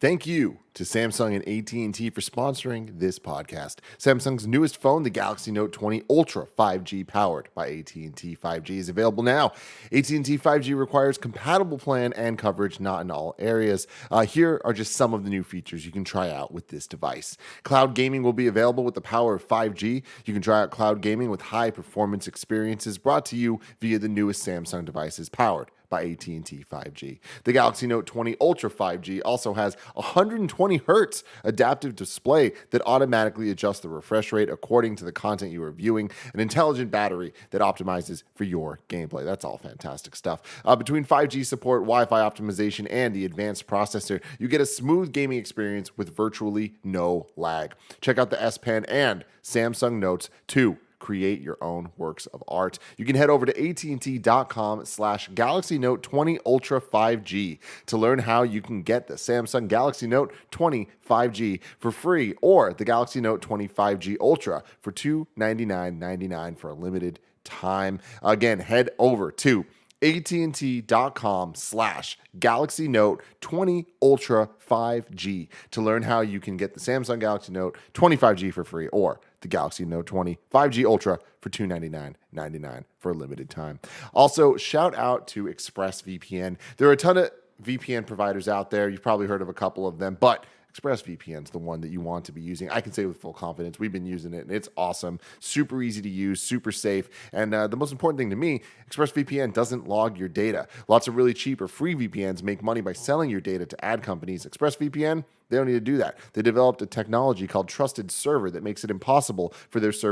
Thank you to Samsung and AT&T for sponsoring this podcast. Samsung's newest phone, the Galaxy Note 20 Ultra 5G, powered by AT&T 5G, is available now. AT&T 5G requires compatible plan and coverage, not in all areas. Here are just some of the new features you can try out with this device. Cloud gaming will be available with the power of 5G. You can try out cloud gaming with high-performance experiences brought to you via the newest Samsung devices powered by AT&T 5G. The Galaxy Note 20 Ultra 5G also has 120 Hz adaptive display that automatically adjusts the refresh rate according to the content you are viewing, an intelligent battery that optimizes for your gameplay. That's all fantastic stuff. Between 5G support, Wi-Fi optimization, and the advanced processor, you get a smooth gaming experience with virtually no lag. Check out the S Pen and Samsung Notes 2. Create your own works of art. You can head over to AT&T.com/Galaxy Note 20 Ultra 5G to learn how you can get the Samsung Galaxy Note 20 5G for free, or the Galaxy Note 20 5G Ultra for $299.99 for a limited time. Again, head over to AT&T.com/Galaxy Note 20 Ultra 5G to learn how you can get the Samsung Galaxy Note 20 5G for free, or the Galaxy Note 20 5G Ultra for $299.99 for a limited time. Also, shout out to ExpressVPN. There are a ton of VPN providers out there. You've probably heard of a couple of them, but ExpressVPN is the one that you want to be using. I can say with full confidence, we've been using it, and it's awesome. Super easy to use, super safe. And the most important thing to me, ExpressVPN doesn't log your data. Lots of really cheap or free VPNs make money by selling your data to ad companies. ExpressVPN, they don't need to do that. They developed a technology called Trusted Server that makes it impossible for their for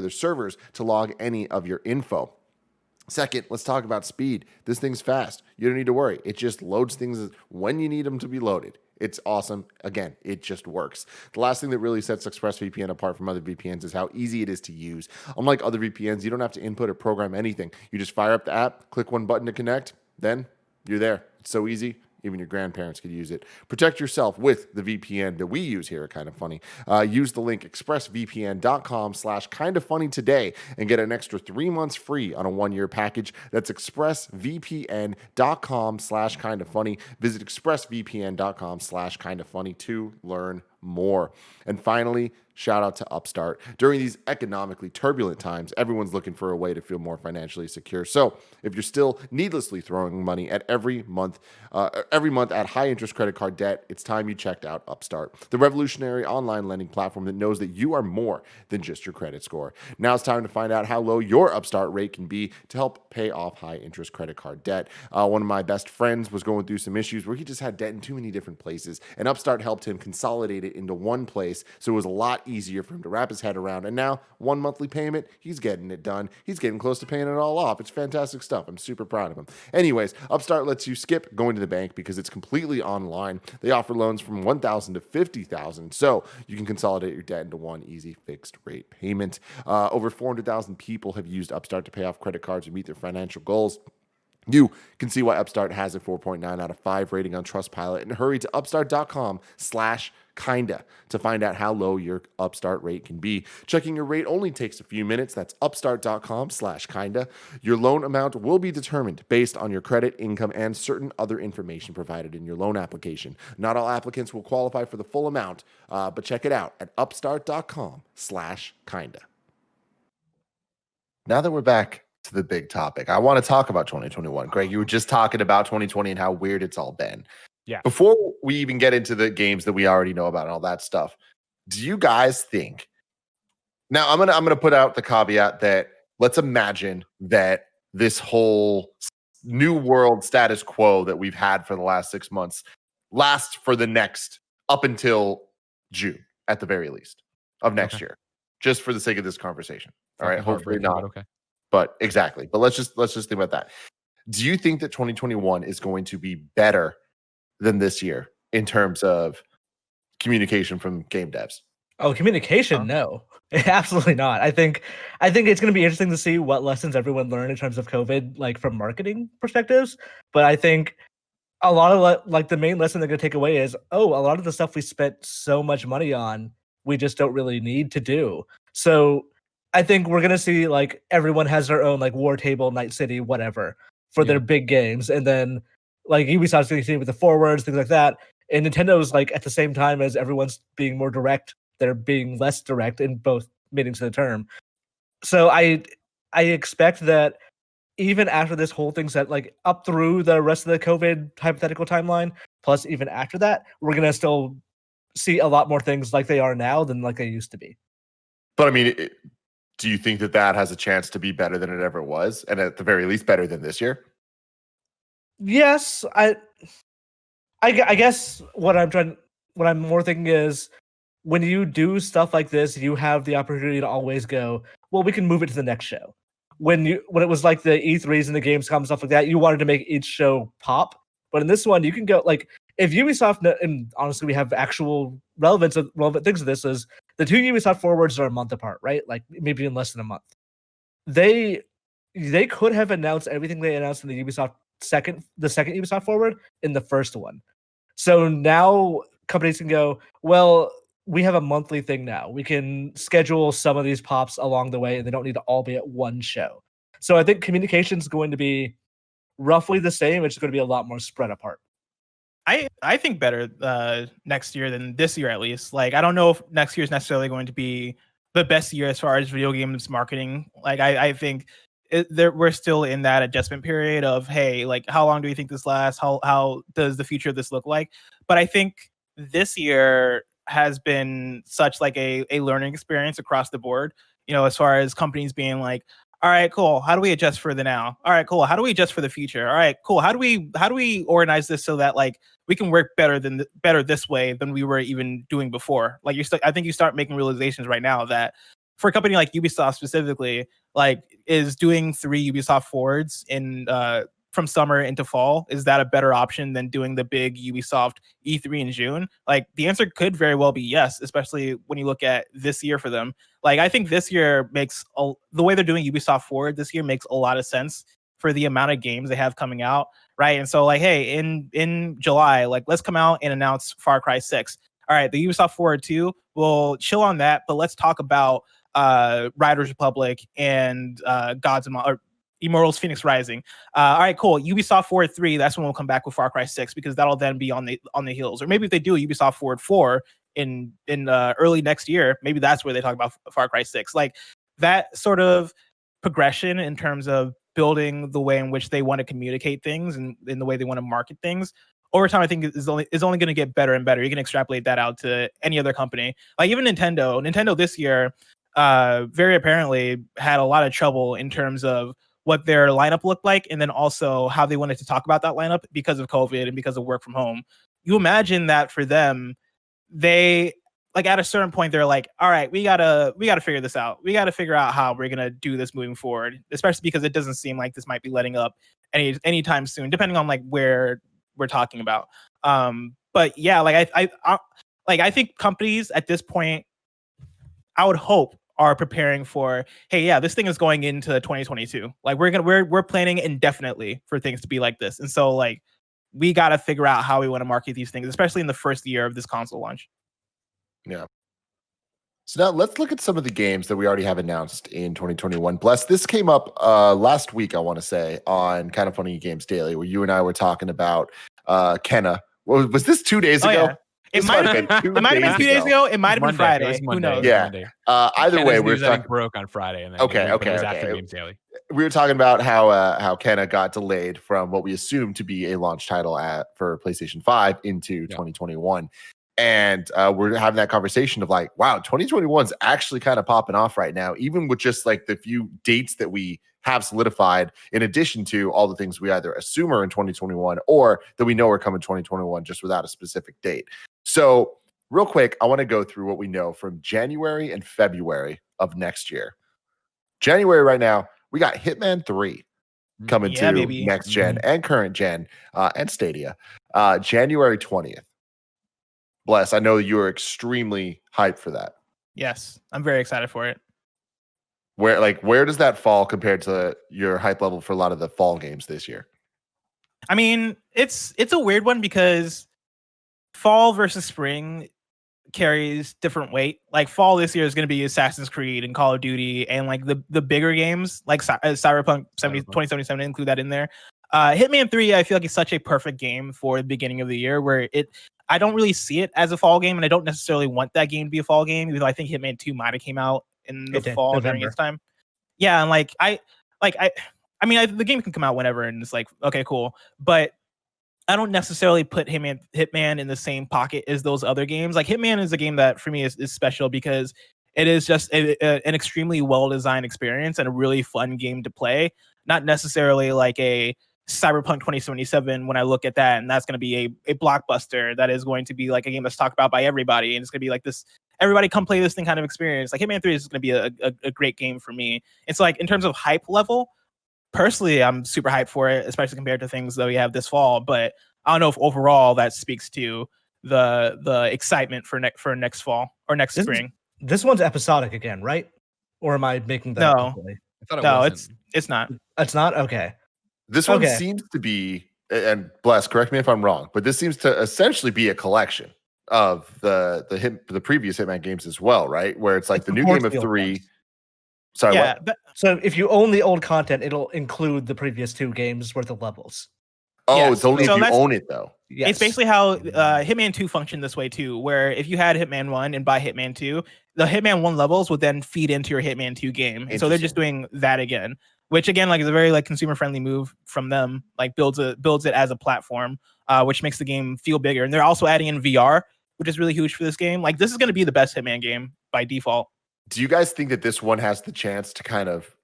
their servers to log any of your info. Second, let's talk about speed. This thing's fast. You don't need to worry. It just loads things when you need them to be loaded. It's awesome. Again, it just works. The last thing that really sets ExpressVPN apart from other VPNs is how easy it is to use. Unlike other VPNs, you don't have to input or program anything. You just fire up the app, click one button to connect, then you're there. It's so easy. Even your grandparents could use it. Protect yourself with the VPN that we use here at Kinda Funny. Use the link expressvpn.com/kindafunny today and get an extra 3 months free on a 1-year package. That's expressvpn.com/kindafunny. Visit expressvpn.com/kindafunny to learn more. And finally, shout out to Upstart. During these economically turbulent times, everyone's looking for a way to feel more financially secure. So if you're still needlessly throwing money at every month at high interest credit card debt, it's time you checked out Upstart, the revolutionary online lending platform that knows that you are more than just your credit score. Now it's time to find out how low your Upstart rate can be to help pay off high interest credit card debt. One of my best friends was going through some issues where he just had debt in too many different places, and Upstart helped him consolidate it into one place, so it was a lot easier for him to wrap his head around. And now, one monthly payment, he's getting it done. He's getting close to paying it all off. It's fantastic stuff. I'm super proud of him. Anyways, Upstart lets you skip going to the bank because it's completely online. They offer loans from $1,000 to $50,000, so you can consolidate your debt into one easy fixed rate payment. Over 400,000 people have used Upstart to pay off credit cards and meet their financial goals. You can see why Upstart has a 4.9 out of 5 rating on Trustpilot, and hurry to upstart.com/kinda to find out how low your Upstart rate can be. Checking your rate only takes a few minutes. That's upstart.com/kinda. Your loan amount will be determined based on your credit, income, and certain other information provided in your loan application. Not all applicants will qualify for the full amount, but check it out at upstart.com/kinda. Now that we're back to the big topic, I want to talk about 2021. Greg, you were just talking about 2020 and how weird it's all been. Yeah. Before we even get into the games that we already know about and all that stuff, do you guys think? Now, I'm gonna put out the caveat that let's imagine that this whole new world status quo that we've had for the last 6 months last for the next up until June at the very least of next year, just for the sake of this conversation. All right, hopefully not. But okay. But exactly. But let's just think about that. Do you think that 2021 is going to be better than this year in terms of communication from game devs? Oh, communication? No, absolutely not. I think it's going to be interesting to see what lessons everyone learned in terms of COVID, like from marketing perspectives. But I think a lot of like the main lesson they're going to take away is, a lot of the stuff we spent so much money on, we just don't really need to do. So I think we're going to see like everyone has their own like War Table, Night City, whatever for their big games, and then like Ubisoft's going to continue with the forwards, things like that. And Nintendo's like at the same time as everyone's being more direct, they're being less direct in both meanings of the term. So I expect that even after this whole thing's set, like up through the rest of the COVID hypothetical timeline, plus even after that, we're gonna still see a lot more things like they are now than like they used to be. But I mean, do you think that has a chance to be better than it ever was, and at the very least better than this year? Yes, I guess what I'm more thinking is, when you do stuff like this, you have the opportunity to always go, well, we can move it to the next show. When it was like the E3s and the Gamescom stuff like that, you wanted to make each show pop. But in this one, you can go like, if Ubisoft, and honestly, we have actual relevant things of this, is the two Ubisoft forwards are a month apart, right? Like maybe in less than a month. They could have announced everything they announced in the second Ubisoft forward in the first one. So now companies can go, well, we have a monthly thing now. We can schedule some of these pops along the way, and they don't need to all be at one show. So I think communication is going to be roughly the same. It's going to be a lot more spread apart. I think better next year than this year, at least. Like, I don't know if next year is necessarily going to be the best year as far as video games marketing. Like, I think we're still in that adjustment period of, hey, like, how long do you think this lasts? How does the future of this look like? But I think this year has been such like a learning experience across the board, as far as companies being like, all right, cool, how do we adjust for the now? All right, cool, how do we adjust for the future? All right, cool, how do we organize this so that like we can work better this way than we were even doing before? Like, I think you start making realizations right now that for a company like Ubisoft specifically, like, is doing 3 Ubisoft forwards in from summer into fall, is that a better option than doing the big Ubisoft E3 in June? Like, the answer could very well be yes, especially when you look at this year for them. Like, I think this year the way they're doing Ubisoft Forward this year makes a lot of sense for the amount of games they have coming out, right? And so like, hey, in July, like, let's come out and announce Far Cry 6. All right, the Ubisoft Forward 2, we'll chill on that, but let's talk about Riders Republic and Immortals Phoenix Rising. All right, cool. Ubisoft Forward 3, that's when we'll come back with Far Cry 6, because that'll then be on the heels. Or maybe if they do Ubisoft Forward 4 in early next year, maybe that's where they talk about Far Cry 6. Like, that sort of progression in terms of building the way in which they want to communicate things and in the way they want to market things over time, I think is only going to get better and better. You can extrapolate that out to any other company. Like, even Nintendo this year very apparently had a lot of trouble in terms of what their lineup looked like, and then also how they wanted to talk about that lineup because of COVID and because of work from home. You imagine that for them, they, like, at a certain point, they're like, all right, we gotta figure this out. We gotta figure out how we're gonna do this moving forward, especially because it doesn't seem like this might be letting up anytime soon, depending on like where we're talking about. But yeah, like I think companies at this point, I would hope, are preparing for, hey, yeah, this thing is going into 2022. Like, we're planning indefinitely for things to be like this. And so like, we got to figure out how we want to market these things, especially in the first year of this console launch. Yeah. So now let's look at some of the games that we already have announced in 2021. Bless, this came up last week, I want to say, on Kind of Funny Games Daily, where you and I were talking about Kenna. Was this 2 days ago? Yeah. It might have been 2 days ago. It might have been Friday. Who knows? Yeah. Either way, we're talking. Broke on Friday, and then okay. After Games Daily. We were talking about how Kenna got delayed from what we assumed to be a launch title for PlayStation 5 into 2021. And we're having that conversation of like, wow, 2021 is actually kind of popping off right now, even with just like the few dates that we have solidified, in addition to all the things we either assume are in 2021 or that we know are coming 2021 just without a specific date. So real quick, I want to go through what we know from January and February of next year. January right now, we got Hitman 3 coming Yeah, to baby. next gen and current gen and Stadia. January 20th. Bless, I know you are extremely hyped for that. Yes, I'm very excited for it. Where does that fall compared to your hype level for a lot of the fall games this year? I mean, it's a weird one because fall versus spring carries different weight. Like fall this year is going to be Assassin's Creed and Call of Duty and like the bigger games like Cyberpunk 2077, include that in there. Hitman 3, I feel like it's such a perfect game for the beginning of the year where I don't really see it as a fall game, and I don't necessarily want that game to be a fall game, even though I think Hitman 2 might have came out in the fall November. during its time. Yeah, and I mean, the game can come out whenever, and it's like, okay, cool. But I don't necessarily put Hitman in the same pocket as those other games. Like Hitman is a game that for me is special because it is just an extremely well-designed experience and a really fun game to play. Not necessarily like a Cyberpunk 2077 when I look at that, and that's going to be a blockbuster that is going to be like a game that's talked about by everybody, and it's going to be like this everybody come play this thing kind of experience. Like Hitman 3 is going to be a great game for me. It's like in terms of hype level, personally, I'm super hyped for it, especially compared to things that we have this fall. But I don't know if overall that speaks to the excitement for next fall or next spring. This one's episodic again, right? Or am I making that? No. up? I thought it No, wasn't. it's not. It's not? Okay. This one Okay. seems to be, and Bless, correct me if I'm wrong, but this seems to essentially be a collection of the previous Hitman games as well, right? Where it's like the new game of 3. Sorry, Yeah, what? but So if you own the old content, it'll include the previous 2 games worth of levels. Oh, yes. it's only So if you that's- own it though. Yes. it's basically how Hitman 2 functioned this way too, where if you had Hitman 1 and buy Hitman 2, the Hitman 1 levels would then feed into your Hitman 2 game. And so they're just doing that again, which again, like is a very like consumer friendly move from them, like builds it as a platform, which makes the game feel bigger. And they're also adding in VR, which is really huge for this game. Like this is going to be the best Hitman game by default. Do you guys think that this one has the chance to kind of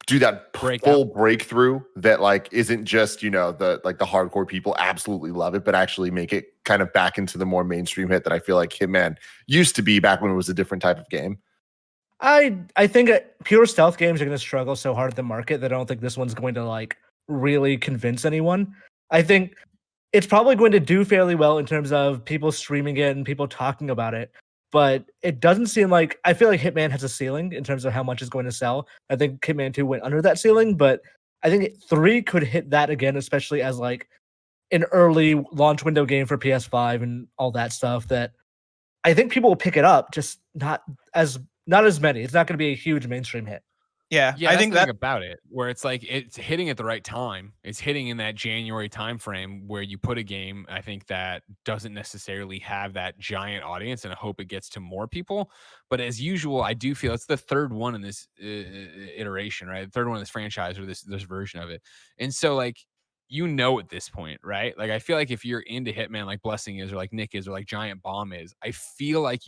do that Break full breakthrough that like isn't just, the hardcore people absolutely love it, but actually make it kind of back into the more mainstream hit that I feel like Hitman used to be back when it was a different type of game? I think pure stealth games are going to struggle so hard at the market that I don't think this one's going to like really convince anyone. I think it's probably going to do fairly well in terms of people streaming it and people talking about it. But it doesn't seem like, I feel like Hitman has a ceiling in terms of how much it's going to sell. I think Hitman 2 went under that ceiling, but I think 3 could hit that again, especially as like an early launch window game for PS5 and all that stuff, that I think people will pick it up, just not as many. It's not going to be a huge mainstream hit. Yeah, Yeah, I think that about it, where it's like it's hitting at the right time. It's hitting in that January timeframe where you put a game, I think, that doesn't necessarily have that giant audience, and I hope it gets to more people. But as usual, I do feel it's the third one in this iteration, right? The third one in this franchise or this version of it. And so, like, at this point, right? Like, I feel like if you're into Hitman, like Blessing is, or like Nick is, or like Giant Bomb is, I feel like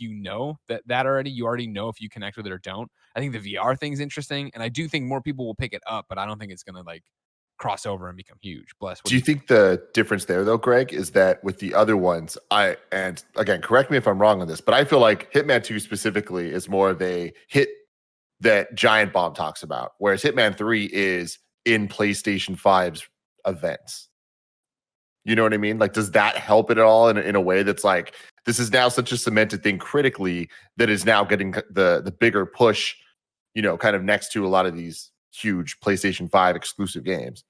that already. You already know if you connect with it or don't. I think the VR thing's interesting, and I do think more people will pick it up, but I don't think it's gonna like cross over and become huge. Bless. Do you think the difference there though, Greg, is that with the other ones, and again, correct me if I'm wrong on this, but I feel like Hitman 2 specifically is more of a hit that Giant Bomb talks about, whereas Hitman 3 is in PlayStation 5's events. You know what I mean? Like, does that help it at all in a way that's like, this is now such a cemented thing critically that is now getting the bigger push, kind of next to a lot of these huge PlayStation 5 exclusive games?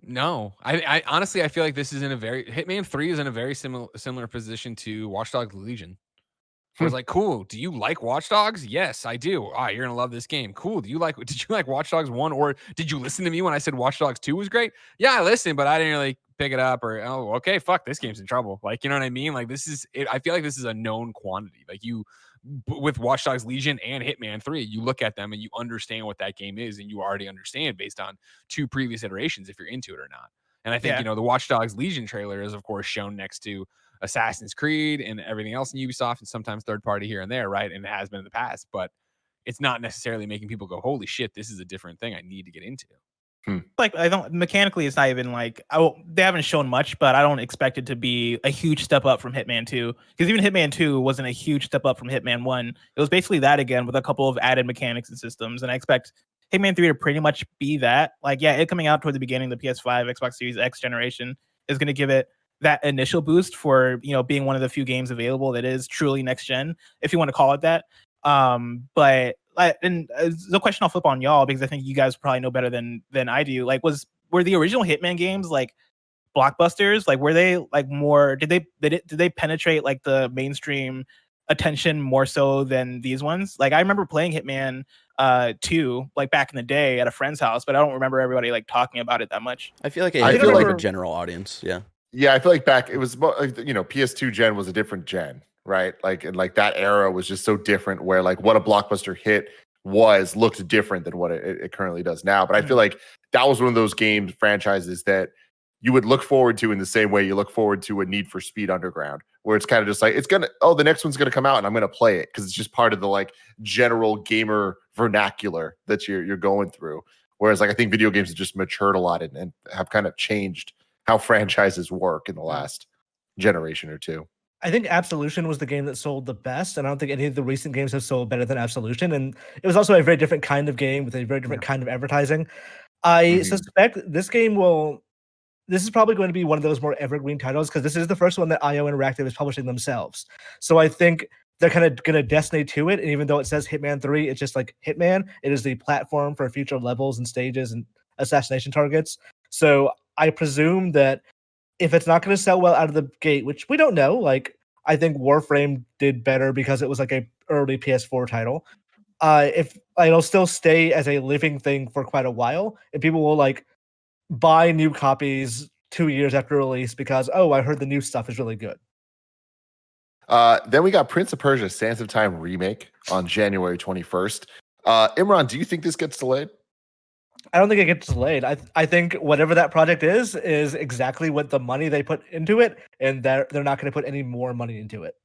No, I honestly, I feel like this is Hitman 3 is in a very similar position to Watch Dogs Legion. Where it's like, cool. Do you like Watch Dogs? Yes, I do. You're gonna love this game. Cool. Did you like Watch Dogs 1, or did you listen to me when I said Watch Dogs 2 was great? Yeah, I listened, but I didn't really pick it up, or okay, fuck, this game's in trouble. Like, you know what I mean? Like, this is it. I feel like this is a known quantity. Like, with Watch Dogs Legion and Hitman 3, you look at them and you understand what that game is, and you already understand based on 2 previous iterations if you're into it or not. And I think, the Watch Dogs Legion trailer is, of course, shown next to Assassin's Creed and everything else in Ubisoft, and sometimes third party here and there, right? And it has been in the past. But it's not necessarily making people go, holy shit, this is a different thing I need to get into. Like I don't mechanically, it's not even like they haven't shown much, but I don't expect it to be a huge step up from Hitman 2 because even Hitman 2 wasn't a huge step up from Hitman 1. It was basically that again with a couple of added mechanics and systems, and I expect Hitman 3 to pretty much be that. Like, yeah, it coming out toward the beginning of the PS5, Xbox Series X generation is going to give it that initial boost for being one of the few games available that is truly next gen, if you want to call it that. But the question I'll flip on y'all because I think you guys probably know better than I do. Like, were the original Hitman games like blockbusters? Like, were they like more? Did they penetrate like the mainstream attention more so than these ones? Like, I remember playing Hitman 2 like back in the day at a friend's house, but I don't remember everybody like talking about it that much. I feel like it had like a general audience. Yeah. Yeah, I feel like back it was PS2 gen was a different gen. Right, like and like that era was just so different where like what a blockbuster hit looked different than what it currently does now. But I feel like that was one of those game franchises that you would look forward to in the same way you look forward to a Need for Speed Underground, where it's kind of just like the next one's gonna come out and I'm gonna play it because it's just part of the like general gamer vernacular that you're going through. Whereas like I think video games have just matured a lot and have kind of changed how franchises work in the last generation or two. I think Absolution was the game that sold the best, and I don't think any of the recent games have sold better than Absolution. And it was also a very different kind of game with a very different kind of advertising. I suspect this game this is probably going to be one of those more evergreen titles because this is the first one that IO Interactive is publishing themselves. So I think they're kind of going to destiny to it. And even though it says Hitman 3, it's just like Hitman. It is the platform for future levels and stages and assassination targets. So I presume that if it's not going to sell well out of the gate, which we don't know, like I think Warframe did better because it was like a early PS4 title. If it'll still stay as a living thing for quite a while, and people will like buy new copies 2 years after release because I heard the new stuff is really good. Then we got Prince of Persia: Sands of Time remake on January 21st. Imran, do you think this gets delayed? I don't think it gets delayed. I think whatever that project is exactly what the money they put into it, and they're not going to put any more money into it.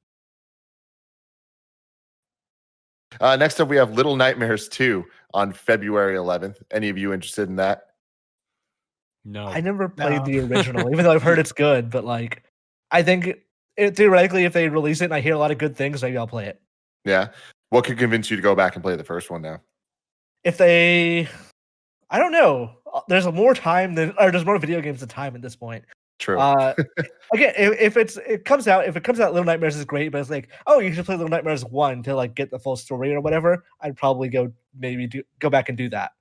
Next up, we have Little Nightmares 2 on February 11th. Any of you interested in that? No. I never played the original, even though I've heard it's good. But like, I think theoretically, if they release it and I hear a lot of good things, maybe I'll play it. Yeah. What could convince you to go back and play the first one now? If they... I don't know. There's more video games than time at this point. True. Again, if it comes out, Little Nightmares is great, but it's like, you should play Little Nightmares 1 to like get the full story or whatever. I'd probably go back and do that.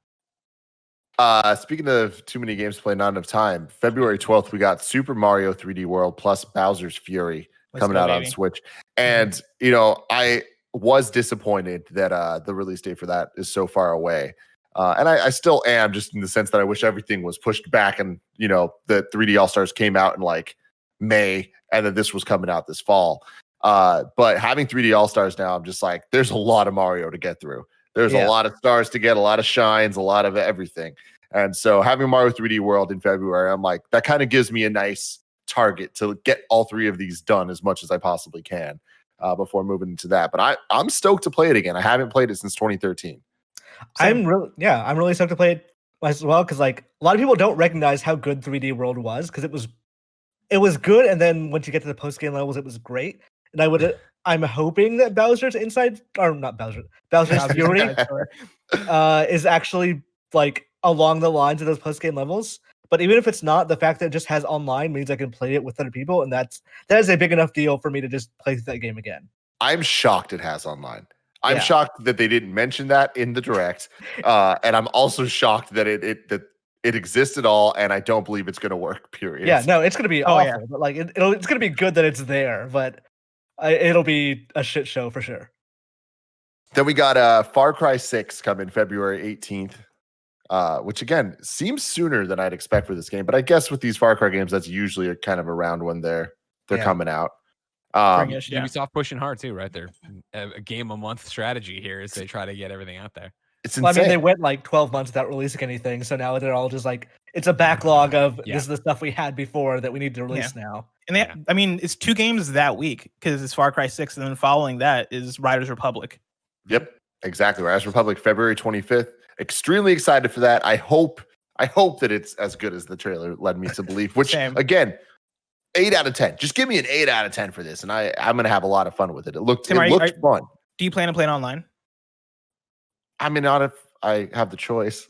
Speaking of too many games to play, not enough time. February 12th, we got Super Mario 3D World plus Bowser's Fury coming out on Switch, and I was disappointed that the release date for that is so far away. And I still am, just in the sense that I wish everything was pushed back and, the 3D All-Stars came out in like May and then this was coming out this fall. But having 3D All-Stars now, I'm just like, there's a lot of Mario to get through. There's a lot of stars to get, a lot of shines, a lot of everything. And so having Mario 3D World in February, I'm like, that kind of gives me a nice target to get all three of these done as much as I possibly can before moving into that. But I'm stoked to play it again. I haven't played it since 2013. I'm really stoked to play it as well because like a lot of people don't recognize how good 3D World was because it was good, and then once you get to the post game levels, it was great. And I'm hoping that Bowser's Fury is actually like along the lines of those post game levels. But even if it's not, the fact that it just has online means I can play it with other people, and that is a big enough deal for me to just play that game again. I'm shocked it has online. I'm shocked that they didn't mention that in the direct, and I'm also shocked that it exists at all, and I don't believe it's going to work. Period. Yeah, no, it's going to be awful, but like it's going to be good that it's there, but it'll be a shit show for sure. Then we got Far Cry 6 coming February 18th, which again seems sooner than I'd expect for this game, but I guess with these Far Cry games, that's usually kind of around when they're coming out. Ubisoft pushing hard too, right? They're a game a month strategy here as they try to get everything out there. It's insane. I mean, they went like 12 months without releasing anything, so now they're all just like, it's a backlog of this is the stuff we had before that we need to release now. And I mean, it's 2 games that week because it's Far Cry 6, and then following that is Riders Republic. Yep. Exactly. Rise Republic, February 25th. Extremely excited for that. I hope that it's as good as the trailer led me to believe, which Same. again, 8 out of 10. Just give me an 8 out of 10 for this. And I'm going to have a lot of fun with it. It looked Tim, fun. Do you plan to play it online? I mean, not if I have the choice,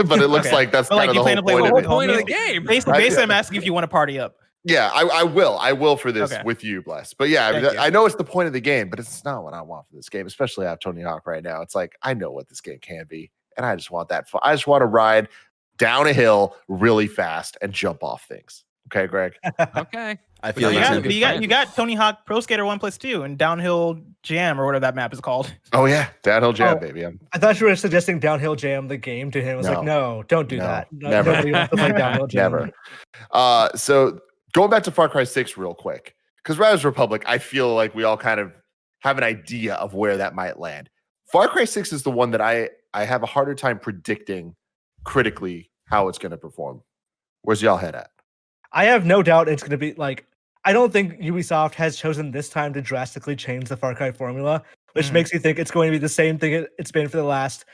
but it looks like that's kind of the whole point of the game. Basically, I'm asking if you want to party up. Yeah, I will for this with you, Bless. But yeah, I know it's the point of the game, but it's not what I want for this game, especially I have Tony Hawk right now. It's like, I know what this game can be, and I just want that fun. I just want to ride down a hill really fast and jump off things. Okay, Greg? Okay. I feel you got Tony Hawk Pro Skater 1+2 and Downhill Jam or whatever that map is called. Oh yeah, Downhill Jam, baby. I thought you were suggesting Downhill Jam, the game, to him. I was like, no, don't do that. Never. Nobody wants to play Downhill Jam. Never. So going back to Far Cry 6 real quick, because Rise Republic, I feel like we all kind of have an idea of where that might land. Far Cry 6 is the one that I have a harder time predicting critically how it's going to perform. Where's y'all head at? I have no doubt it's going to be like, I don't think Ubisoft has chosen this time to drastically change the Far Cry formula, which makes me think it's going to be the same thing it's been for the last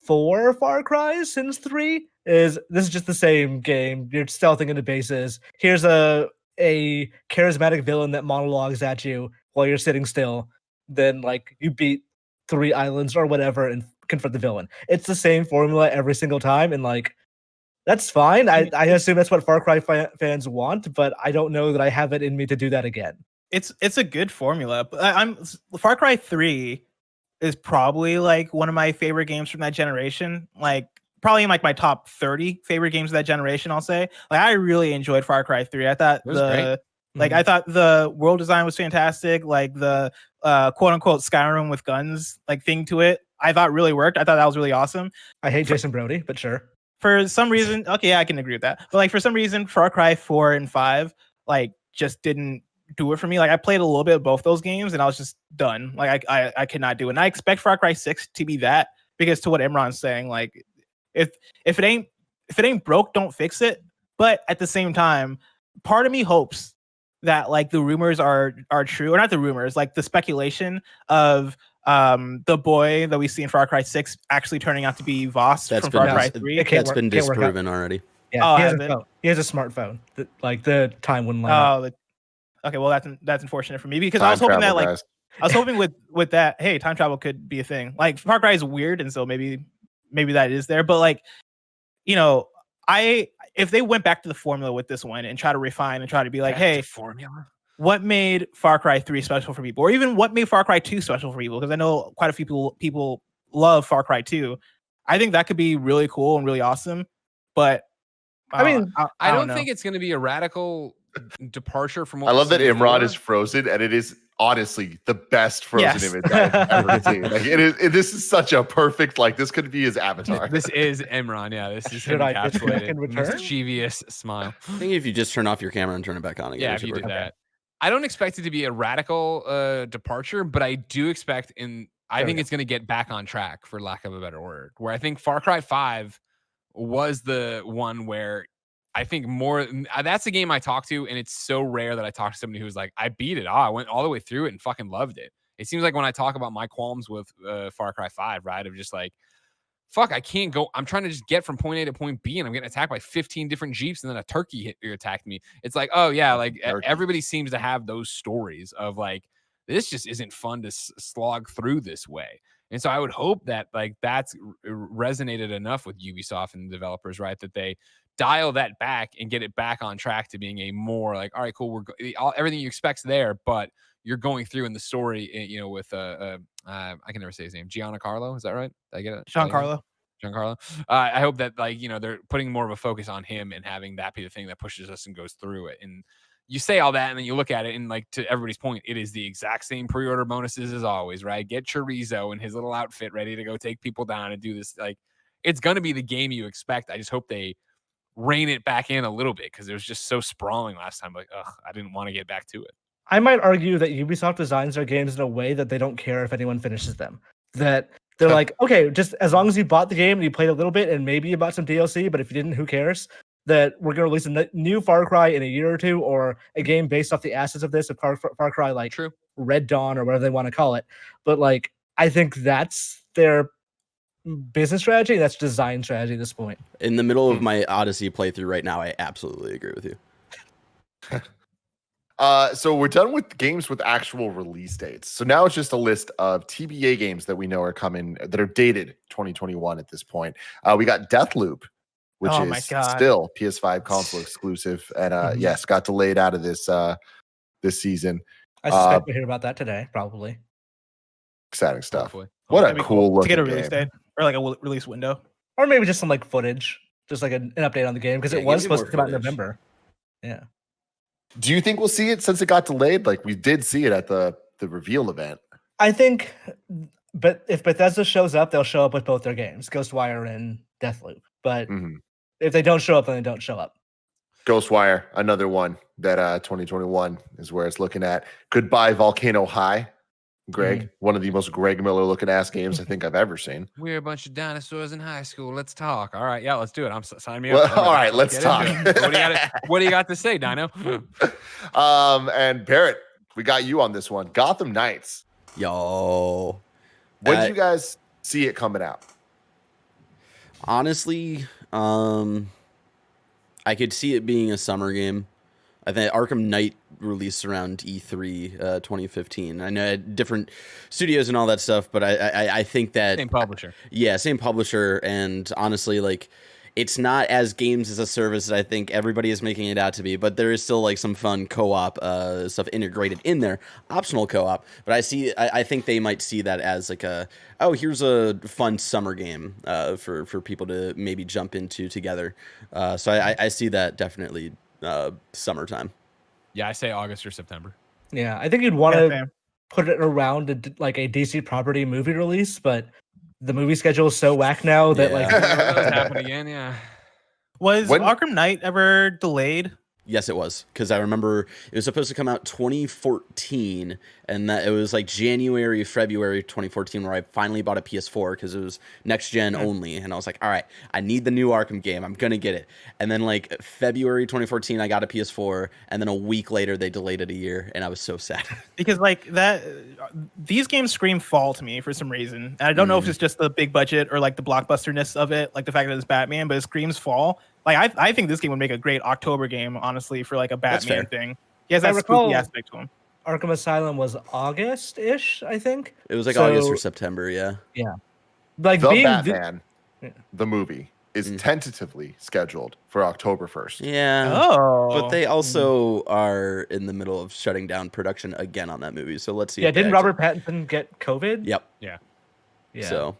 4 Far Cries since 3. This is just the same game. You're stealthing into bases. Here's a charismatic villain that monologues at you while you're sitting still. Then like you beat 3 islands or whatever and confront the villain. It's the same formula every single time, and like that's fine. I assume that's what Far Cry fans want, but I don't know that I have it in me to do that again. It's a good formula. Far Cry 3 is probably like one of my favorite games from that generation. Like probably in like my top 30 favorite games of that generation, I'll say. Like I really enjoyed Far Cry 3. I thought I thought the world design was fantastic. Like the quote unquote Skyrim with guns like thing to it, I thought really worked. I thought that was really awesome. I hate Jason Brody, but sure. For some reason, okay, I can agree with that. But like for some reason, Far Cry 4 and 5 like just didn't do it for me. Like I played a little bit of both those games and I was just done. Like I could not do it. And I expect Far Cry 6 to be that, because to what Imran's saying, like if it ain't broke, don't fix it. But at the same time, part of me hopes that like the rumors are true, or not the rumors, like the speculation of the boy that we see in Far Cry 6 actually turning out to be Voss from Far Cry 3. That's been disproven already. Yeah, he has a smartphone. Like the time wouldn't line up. Okay, well that's unfortunate for me, because I was hoping that I was hoping with that, hey, time travel could be a thing. Like Far Cry is weird, and so maybe that is there. But like, you know, if they went back to the formula with this one and try to refine and try to be like, hey, formula. What made Far Cry 3 special for people, or even what made Far Cry 2 special for people? Because I know quite a few people love Far Cry 2. I think that could be really cool and really awesome. But I mean, I don't think it's going to be a radical departure from what I love that Imran is frozen, and it is honestly the best frozen image I've ever seen. Like this is such a perfect, like this could be his avatar. This is Imran. Yeah, this is him encapsulated. Mischievous smile. I think if you just turn off your camera and turn it back on again. Yeah, if you do that. I don't expect it to be a radical departure, but I do expect I think it's going to get back on track, for lack of a better word, where I think Far Cry 5 was the one where I think more, that's a game I talk to, and it's so rare that I talk to somebody who's like, I beat it. I went all the way through it and fucking loved it. It seems like when I talk about my qualms with Far Cry 5, right, of just like, fuck, I can't go. I'm trying to just get from point A to point B, and I'm getting attacked by 15 different Jeeps, and then a turkey attacked me. It's like, oh yeah, like everybody seems to have those stories of like, this just isn't fun to slog through this way. And so I would hope that like that's resonated enough with Ubisoft and the developers, right, that they dial that back and get it back on track to being a more like, all right, cool, everything you expect's there, but you're going through in the story, you know, with I can never say his name, Giancarlo, is that right? Did I get it? Giancarlo. I hope that like, you know, they're putting more of a focus on him and having that be the thing that pushes us and goes through it. And you say all that, and then you look at it, and like to everybody's point, it is the exact same pre-order bonuses as always, right? Get Chorizo and his little outfit ready to go take people down and do this. Like, it's going to be the game you expect. I just hope they rein it back in a little bit, because it was just so sprawling last time. Like, I didn't want to get back to it. I might argue that Ubisoft designs their games in a way that they don't care if anyone finishes them. That they're like, okay, just as long as you bought the game and you played a little bit and maybe you bought some DLC, but if you didn't, who cares? That we're going to release a new Far Cry in a year or two, or a game based off the assets of this, of Far Cry, like Red Dawn or whatever they want to call it. But like, I think that's their business strategy. That's design strategy at this point. In the middle of my Odyssey playthrough right now, I absolutely agree with you. So we're done with games with actual release dates. So now it's just a list of TBA games that we know are coming that are dated 2021 at this point. We got Deathloop, which Oh my is God. still PS5 console exclusive, and yes, got delayed out of this season. I suspect we'll hear about that today, probably. Exciting stuff. Hopefully. What a That'd be cool to get looking a release game. date or like a release window. Or maybe just some like footage, just like an update on the game, because Yeah, it was give me supposed more to come out in footage. November. Yeah. Do you think we'll see it since it got delayed? Like we did see it at the reveal event. I think, but if Bethesda shows up, they'll show up with both their games, Ghostwire and Deathloop. But if they don't show up, then they don't show up. Ghostwire, another one that 2021 is where it's looking at. Goodbye Volcano High. Greg, one of the most Greg Miller looking ass games I think I've ever seen. We're a bunch of dinosaurs in high school. Let's talk. All right, yeah, let's do it. Sign me Well, up. all right, let's get talk. into it. What do you got to say, Dino? And Barrett, we got you on this one. Gotham Knights. Yo. When did you guys see it coming out? Honestly, I could see it being a summer game. I think Arkham Knight released around E3 2015. I know different studios and all that stuff, but I think that Same publisher. Yeah, same publisher, and honestly, like it's not as games as a service that I think everybody is making it out to be, but there is still like some fun co-op stuff integrated in there, optional co-op. But I think they might see that as like here's a fun summer game for people to maybe jump into together. So I see that definitely summertime. Yeah, I say August or September. Yeah, I think you'd want to put it around like a DC property movie release, but the movie schedule is so whack now that like That's happened again. Yeah. Was Arkham Knight ever delayed? Yes, it was, because I remember it was supposed to come out 2014, and that it was like January, February 2014 where I finally bought a PS4 because it was next gen only, and I was like, all right, I need the new Arkham game, I'm gonna get it. And then like February 2014, I got a PS4, and then a week later they delayed it a year, and I was so sad. Because like that, these games scream fall to me for some reason. And I don't know if it's just the big budget or like the blockbusterness of it, like the fact that it's Batman, but it screams fall. Like I think this game would make a great October game, honestly, for like a Batman thing. He has that spooky aspect to him. Arkham Asylum was August-ish, I think. It was like August or September, yeah. Yeah. Like The being Batman, the movie, is tentatively scheduled for October 1st. Yeah. Oh. But they also are in the middle of shutting down production again on that movie. So let's see. Yeah, didn't Robert Pattinson get COVID? Yep. Yeah. So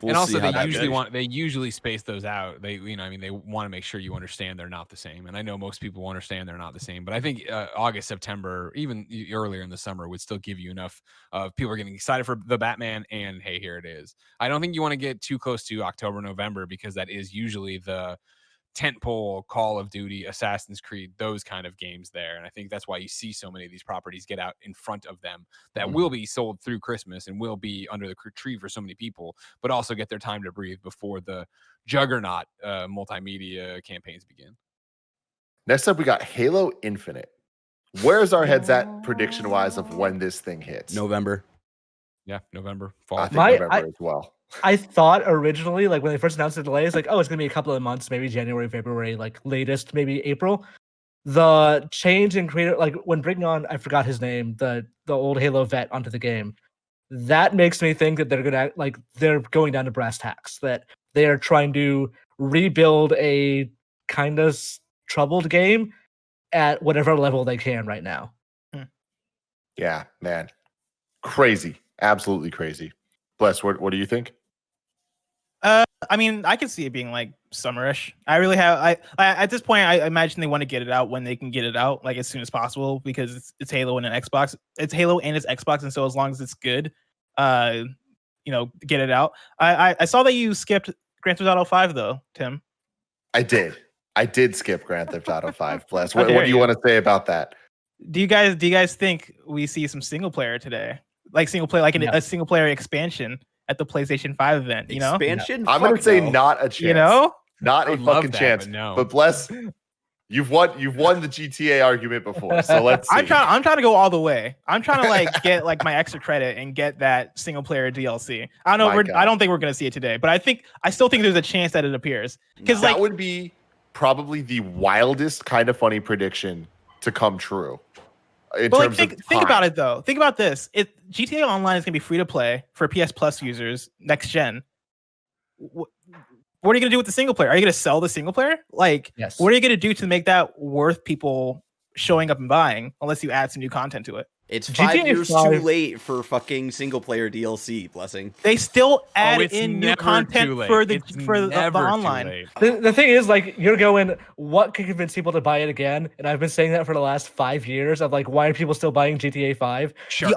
we'll and also see how that they usually space those out. They they want to make sure you understand they're not the same. And I know most people understand they're not the same, but I think August, September, even earlier in the summer would still give you enough of people are getting excited for the Batman and hey, here it is. I don't think you want to get too close to October, November because that is usually the tentpole Call of Duty, Assassin's Creed, those kind of games there. And I think that's why you see so many of these properties get out in front of them that will be sold through Christmas and will be under the tree for so many people, but also get their time to breathe before the juggernaut multimedia campaigns begin. Next up, we got Halo Infinite. Where's our heads at prediction-wise of when this thing hits? November. Yeah, November, fall. I think November as well. I thought originally, like when they first announced the delay, it's like, oh, it's gonna be a couple of months, maybe January, February, like latest, maybe April. The change in creator, like when bringing on, I forgot his name, the old Halo vet onto the game, that makes me think that they're going down to brass tacks, that they are trying to rebuild a kind of troubled game at whatever level they can right now. Yeah, man, crazy, absolutely crazy. Bless, what do you think? I mean, I could see it being like summerish. I really have. I at this point, I imagine they want to get it out when they can get it out, like as soon as possible, because it's Halo and an Xbox. It's Halo and it's Xbox, and so as long as it's good, get it out. I saw that you skipped Grand Theft Auto 5 though, Tim. I did skip Grand Theft Auto 5. Bless. What do you want to say about that? Do you guys think we see some single player today, like single player, like a single player expansion at the PlayStation 5 event? Expansion? I'm gonna say not a chance. You know, not a fucking chance. No. But Bless, You've won the GTA argument before, so let's see. I'm trying to go all the way. I'm trying to like get like my extra credit and get that single player DLC. I don't know. I don't think we're gonna see it today, but I still think there's a chance that it appears because that would be probably the wildest kind of funny prediction to come true. Think about it though. Think about this. GTA Online is gonna be free to play for PS Plus users next gen. What are you going to do with the single player? Are you going to sell the single player? Like, yes. What are you going to do to make that worth people showing up and buying unless you add some new content to it? It's 5 years too late for fucking single player DLC, Blessing. They still add in new content for the online. The thing is, like, you're going, what could convince people to buy it again? And I've been saying that for the last 5 years of like, why are people still buying GTA 5? Sure.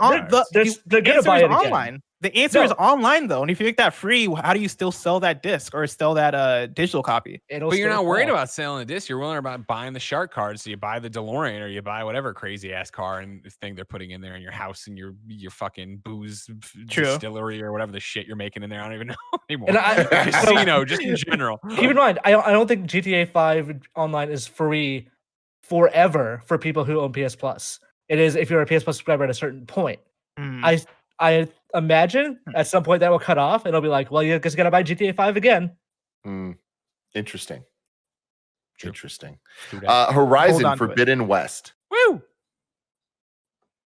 They're going to buy it online. Again. The answer is online, though. And if you make that free, how do you still sell that disc or sell that digital copy? But you're not worried about selling the disc. You're worried about buying the shark card. So you buy the DeLorean or you buy whatever crazy ass car and thing they're putting in there in your house and your fucking booze distillery or whatever the shit you're making in there. I don't even know anymore. Casino, just in general. Keep in mind, I don't think GTA 5 Online is free forever for people who own PS Plus. It is if you're a PS Plus subscriber at a certain point. I imagine at some point that will cut off and it'll be like, well, you just gotta buy GTA 5 again. Interesting. True. Interesting. Hold Horizon on Forbidden West. Woo!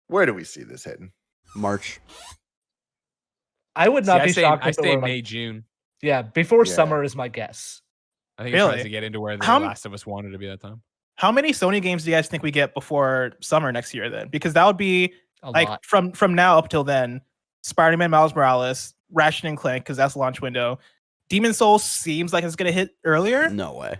Where do we see this hitting? March. I would not be shocked. I say May, June. Yeah, before summer is my guess. I think it tries to get into where the Last of Us wanted to be that time. How many Sony games do you guys think we get before summer next year then? Because that would be a like lot. from now up till then, Spider-Man Miles Morales, Ratchet and Clank, because that's launch window. Demon Souls seems like it's gonna hit earlier. No way.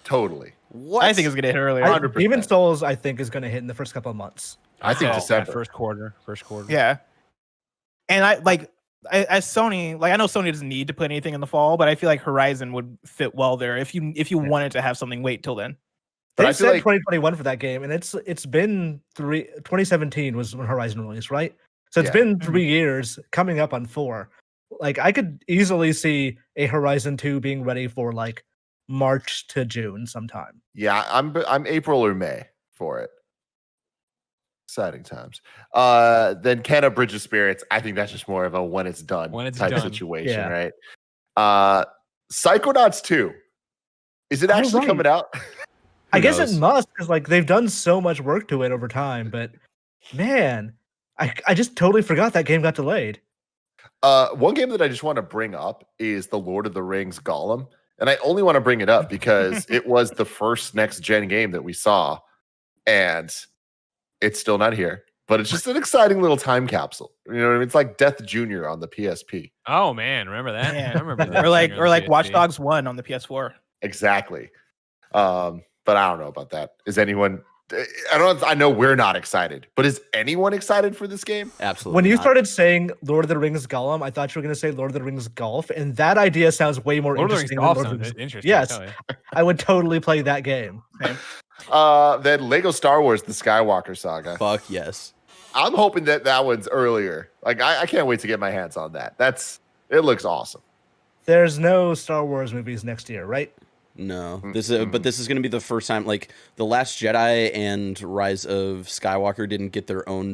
Totally. What? I think it's gonna hit earlier. 100%. Demon Souls, I think, is going to hit in the first couple of months. I think December. First quarter. Yeah. And as Sony, like I know Sony doesn't need to put anything in the fall, but I feel like Horizon would fit well there if you wanted to have something wait till then. But They I said feel like 2021 for that game, and it's been 2017 was when Horizon released, right? So it's been 3 years, coming up on 4. Like I could easily see a Horizon 2 being ready for like March to June sometime. Yeah, I'm April or May for it. Exciting times. Then Kenna Bridge of Spirits. I think that's just more of a when it's done type situation, right? Psychonauts 2. Is it actually coming out? I guess it must, because like they've done so much work to it over time. But man, I just totally forgot that game got delayed. One game that I just want to bring up is the Lord of the Rings Gollum. And I only want to bring it up because it was the first next gen game that we saw. And it's still not here. But it's just an exciting little time capsule. You know what I mean? It's like Death Jr. on the PSP. Oh man, remember that? Yeah. I remember that. or like Watch Dogs 1 on the PS4. Exactly. But I don't know about that. Is anyone I know we're not excited, but is anyone excited for this game? Absolutely. When you not. started saying Lord of the Rings Gollum, I thought you were going to say Lord of the Rings Golf, and that idea sounds way more interesting. Lord of the Rings Golf sounds interesting. Yes, I would totally play that game. Then Lego Star Wars: The Skywalker Saga. Fuck yes. I'm hoping that one's earlier. Like I can't wait to get my hands on that. It looks awesome. There's no Star Wars movies next year, right? No, this is going to be the first time. Like The Last Jedi and Rise of Skywalker didn't get their own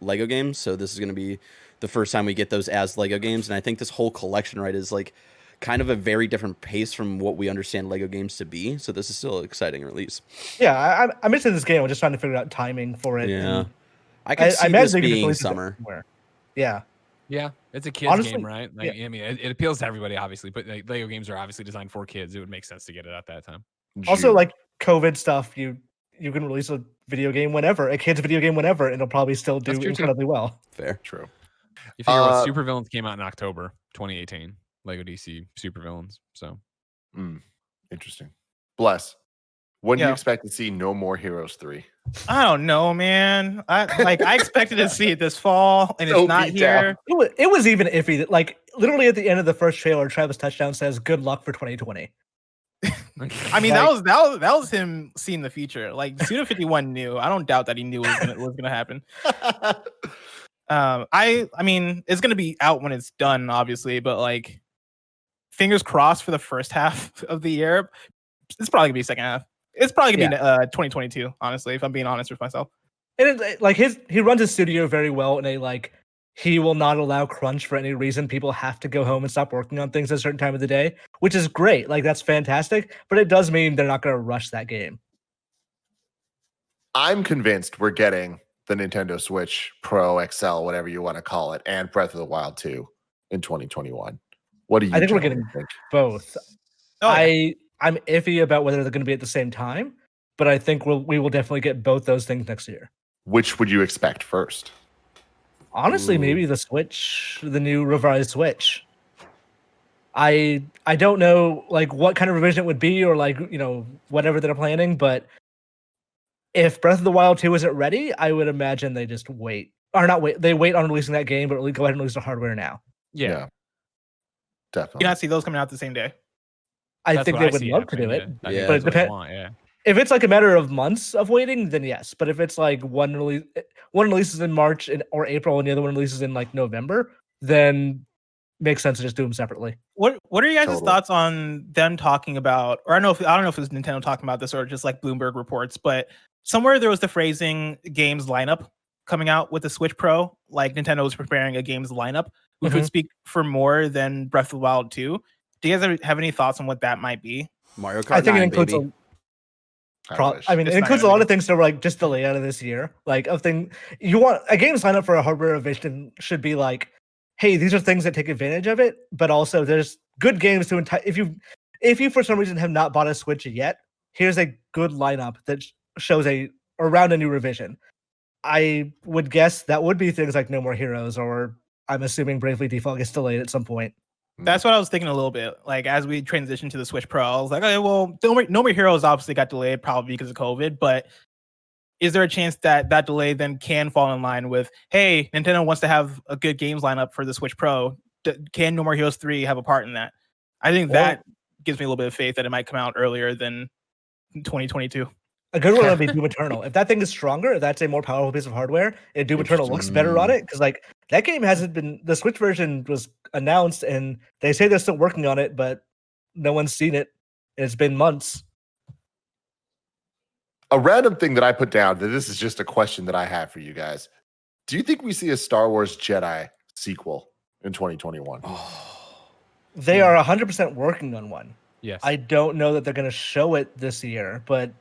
Lego games, so this is going to be the first time we get those as Lego games. And I think this whole collection, right, is like kind of a very different pace from what we understand Lego games to be. So this is still an exciting release. Yeah, I'm into this game. I'm just trying to figure out timing for it. Yeah, I could see this being summer. Yeah. Yeah, it's a kid's Honestly, game, right? Like, I mean, it appeals to everybody, obviously, but like, Lego games are obviously designed for kids. It would make sense to get it at that time. Also, like COVID stuff, you can release a video game whenever, a kid's video game whenever, and it'll probably still do incredibly well. Fair. True. You figure what Supervillains came out in October 2018, Lego DC Supervillains. So interesting. Bless. When do you expect to see No More Heroes 3? I don't know, man. I expected to see it this fall, and it's not here. It was even iffy. Like literally at the end of the first trailer, Travis Touchdown says, "Good luck for 2020." I mean, that was him seeing the future. Like Suda 51 knew. I don't doubt that he knew what was gonna happen. I mean, it's gonna be out when it's done, obviously, but like, fingers crossed for the first half of the year. It's probably gonna be second half. It's probably gonna be 2022. Honestly, if I'm being honest with myself. And like he runs his studio very well, and he will not allow crunch for any reason. People have to go home and stop working on things at a certain time of the day, which is great. Like that's fantastic, but it does mean they're not going to rush that game. I'm convinced we're getting the Nintendo Switch Pro, XL, whatever you want to call it, and Breath of the Wild 2 in 2021. What do you? I think we're getting both. Oh, yeah. I'm iffy about whether they're going to be at the same time, but I think we will definitely get both those things next year. Which would you expect first? Honestly, maybe the Switch, the new revised Switch. I don't know like what kind of revision it would be, or like whatever they're planning. But if Breath of the Wild 2 isn't ready, I would imagine they just wait, or not wait. They wait on releasing that game, but go ahead and release the hardware now. Yeah. Definitely. You not see those coming out the same day. I think they would love to do it, but it depends. If it's like a matter of months of waiting, then yes. But if it's like one releases in March or April, and the other one releases in like November, then makes sense to just do them separately. What are you guys' thoughts on them talking about? Or I don't know if it was Nintendo talking about this or just like Bloomberg reports, but somewhere there was the phrasing games lineup coming out with the Switch Pro. Like Nintendo was preparing a games lineup, which would speak for more than Breath of the Wild 2. Do you guys have any thoughts on what that might be? Mario Kart. I think 9, it includes baby. it includes a lot of things that were like just delayed out of this year. Like you want a game sign up for a hardware revision should be like, hey, these are things that take advantage of it, but also there's good games to if you for some reason have not bought a Switch yet, here's a good lineup that shows around a new revision. I would guess that would be things like No More Heroes, or I'm assuming Bravely Default gets delayed at some point. That's what I was thinking a little bit. Like as we transition to the Switch Pro, I was like, okay, well, No More Heroes obviously got delayed probably because of COVID, but is there a chance that delay then can fall in line with, hey, Nintendo wants to have a good games lineup for the Switch Pro? Can No More Heroes 3 have a part in that? I think that gives me a little bit of faith that it might come out earlier than 2022. A good one would be Doom Eternal. If that thing is stronger, if that's a more powerful piece of hardware, and Doom Eternal looks better on it, because like that game hasn't been, the Switch version was announced and they say they're still working on it, but no one's seen it. It's been months. A random thing that I put down, that this is just a question that I have for you guys. Do you think we see a Star Wars Jedi sequel in 2021? They are 100% working on one. Yes. I don't know that they're going to show it this year, but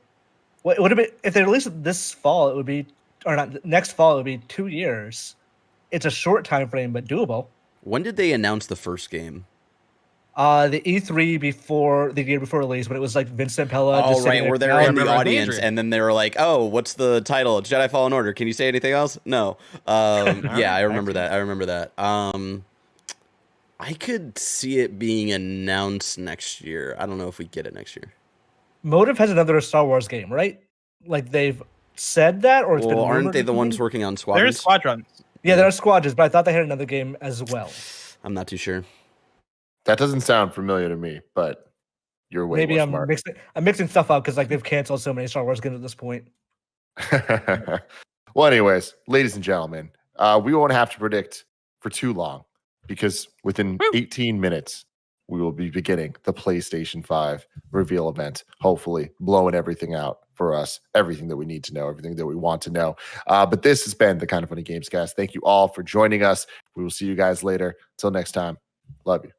what would it be if they release it this fall? It would be, or not next fall. It would be 2 years. It's a short time frame, but doable. When did they announce the first game? The E3 before the year before release, when it was like Vincent Pella. Oh, right, where they're in the audience, Adrian. and then they were like, "Oh, what's the title? It's Jedi Fallen Order. Can you say anything else?" No. Yeah, I remember that. I could see it being announced next year. I don't know if we get it next year. Motive has another Star Wars game, right? Like they've said that, or it's been rumored. Aren't they the ones working on Squadrons? There's Squadrons. Yeah, there are Squadrons, but I thought they had another game as well. I'm not too sure. That doesn't sound familiar to me, but you're way Maybe more I'm smart. mixing stuff up because like they've canceled so many Star Wars games at this point. Well, anyways, ladies and gentlemen, we won't have to predict for too long because within 18 minutes, we will be beginning the PlayStation 5 reveal event, hopefully blowing everything out for us, everything that we need to know, everything that we want to know. But this has been the Kind of Funny Gamescast. Thank you all for joining us. We will see you guys later. Till next time, love you.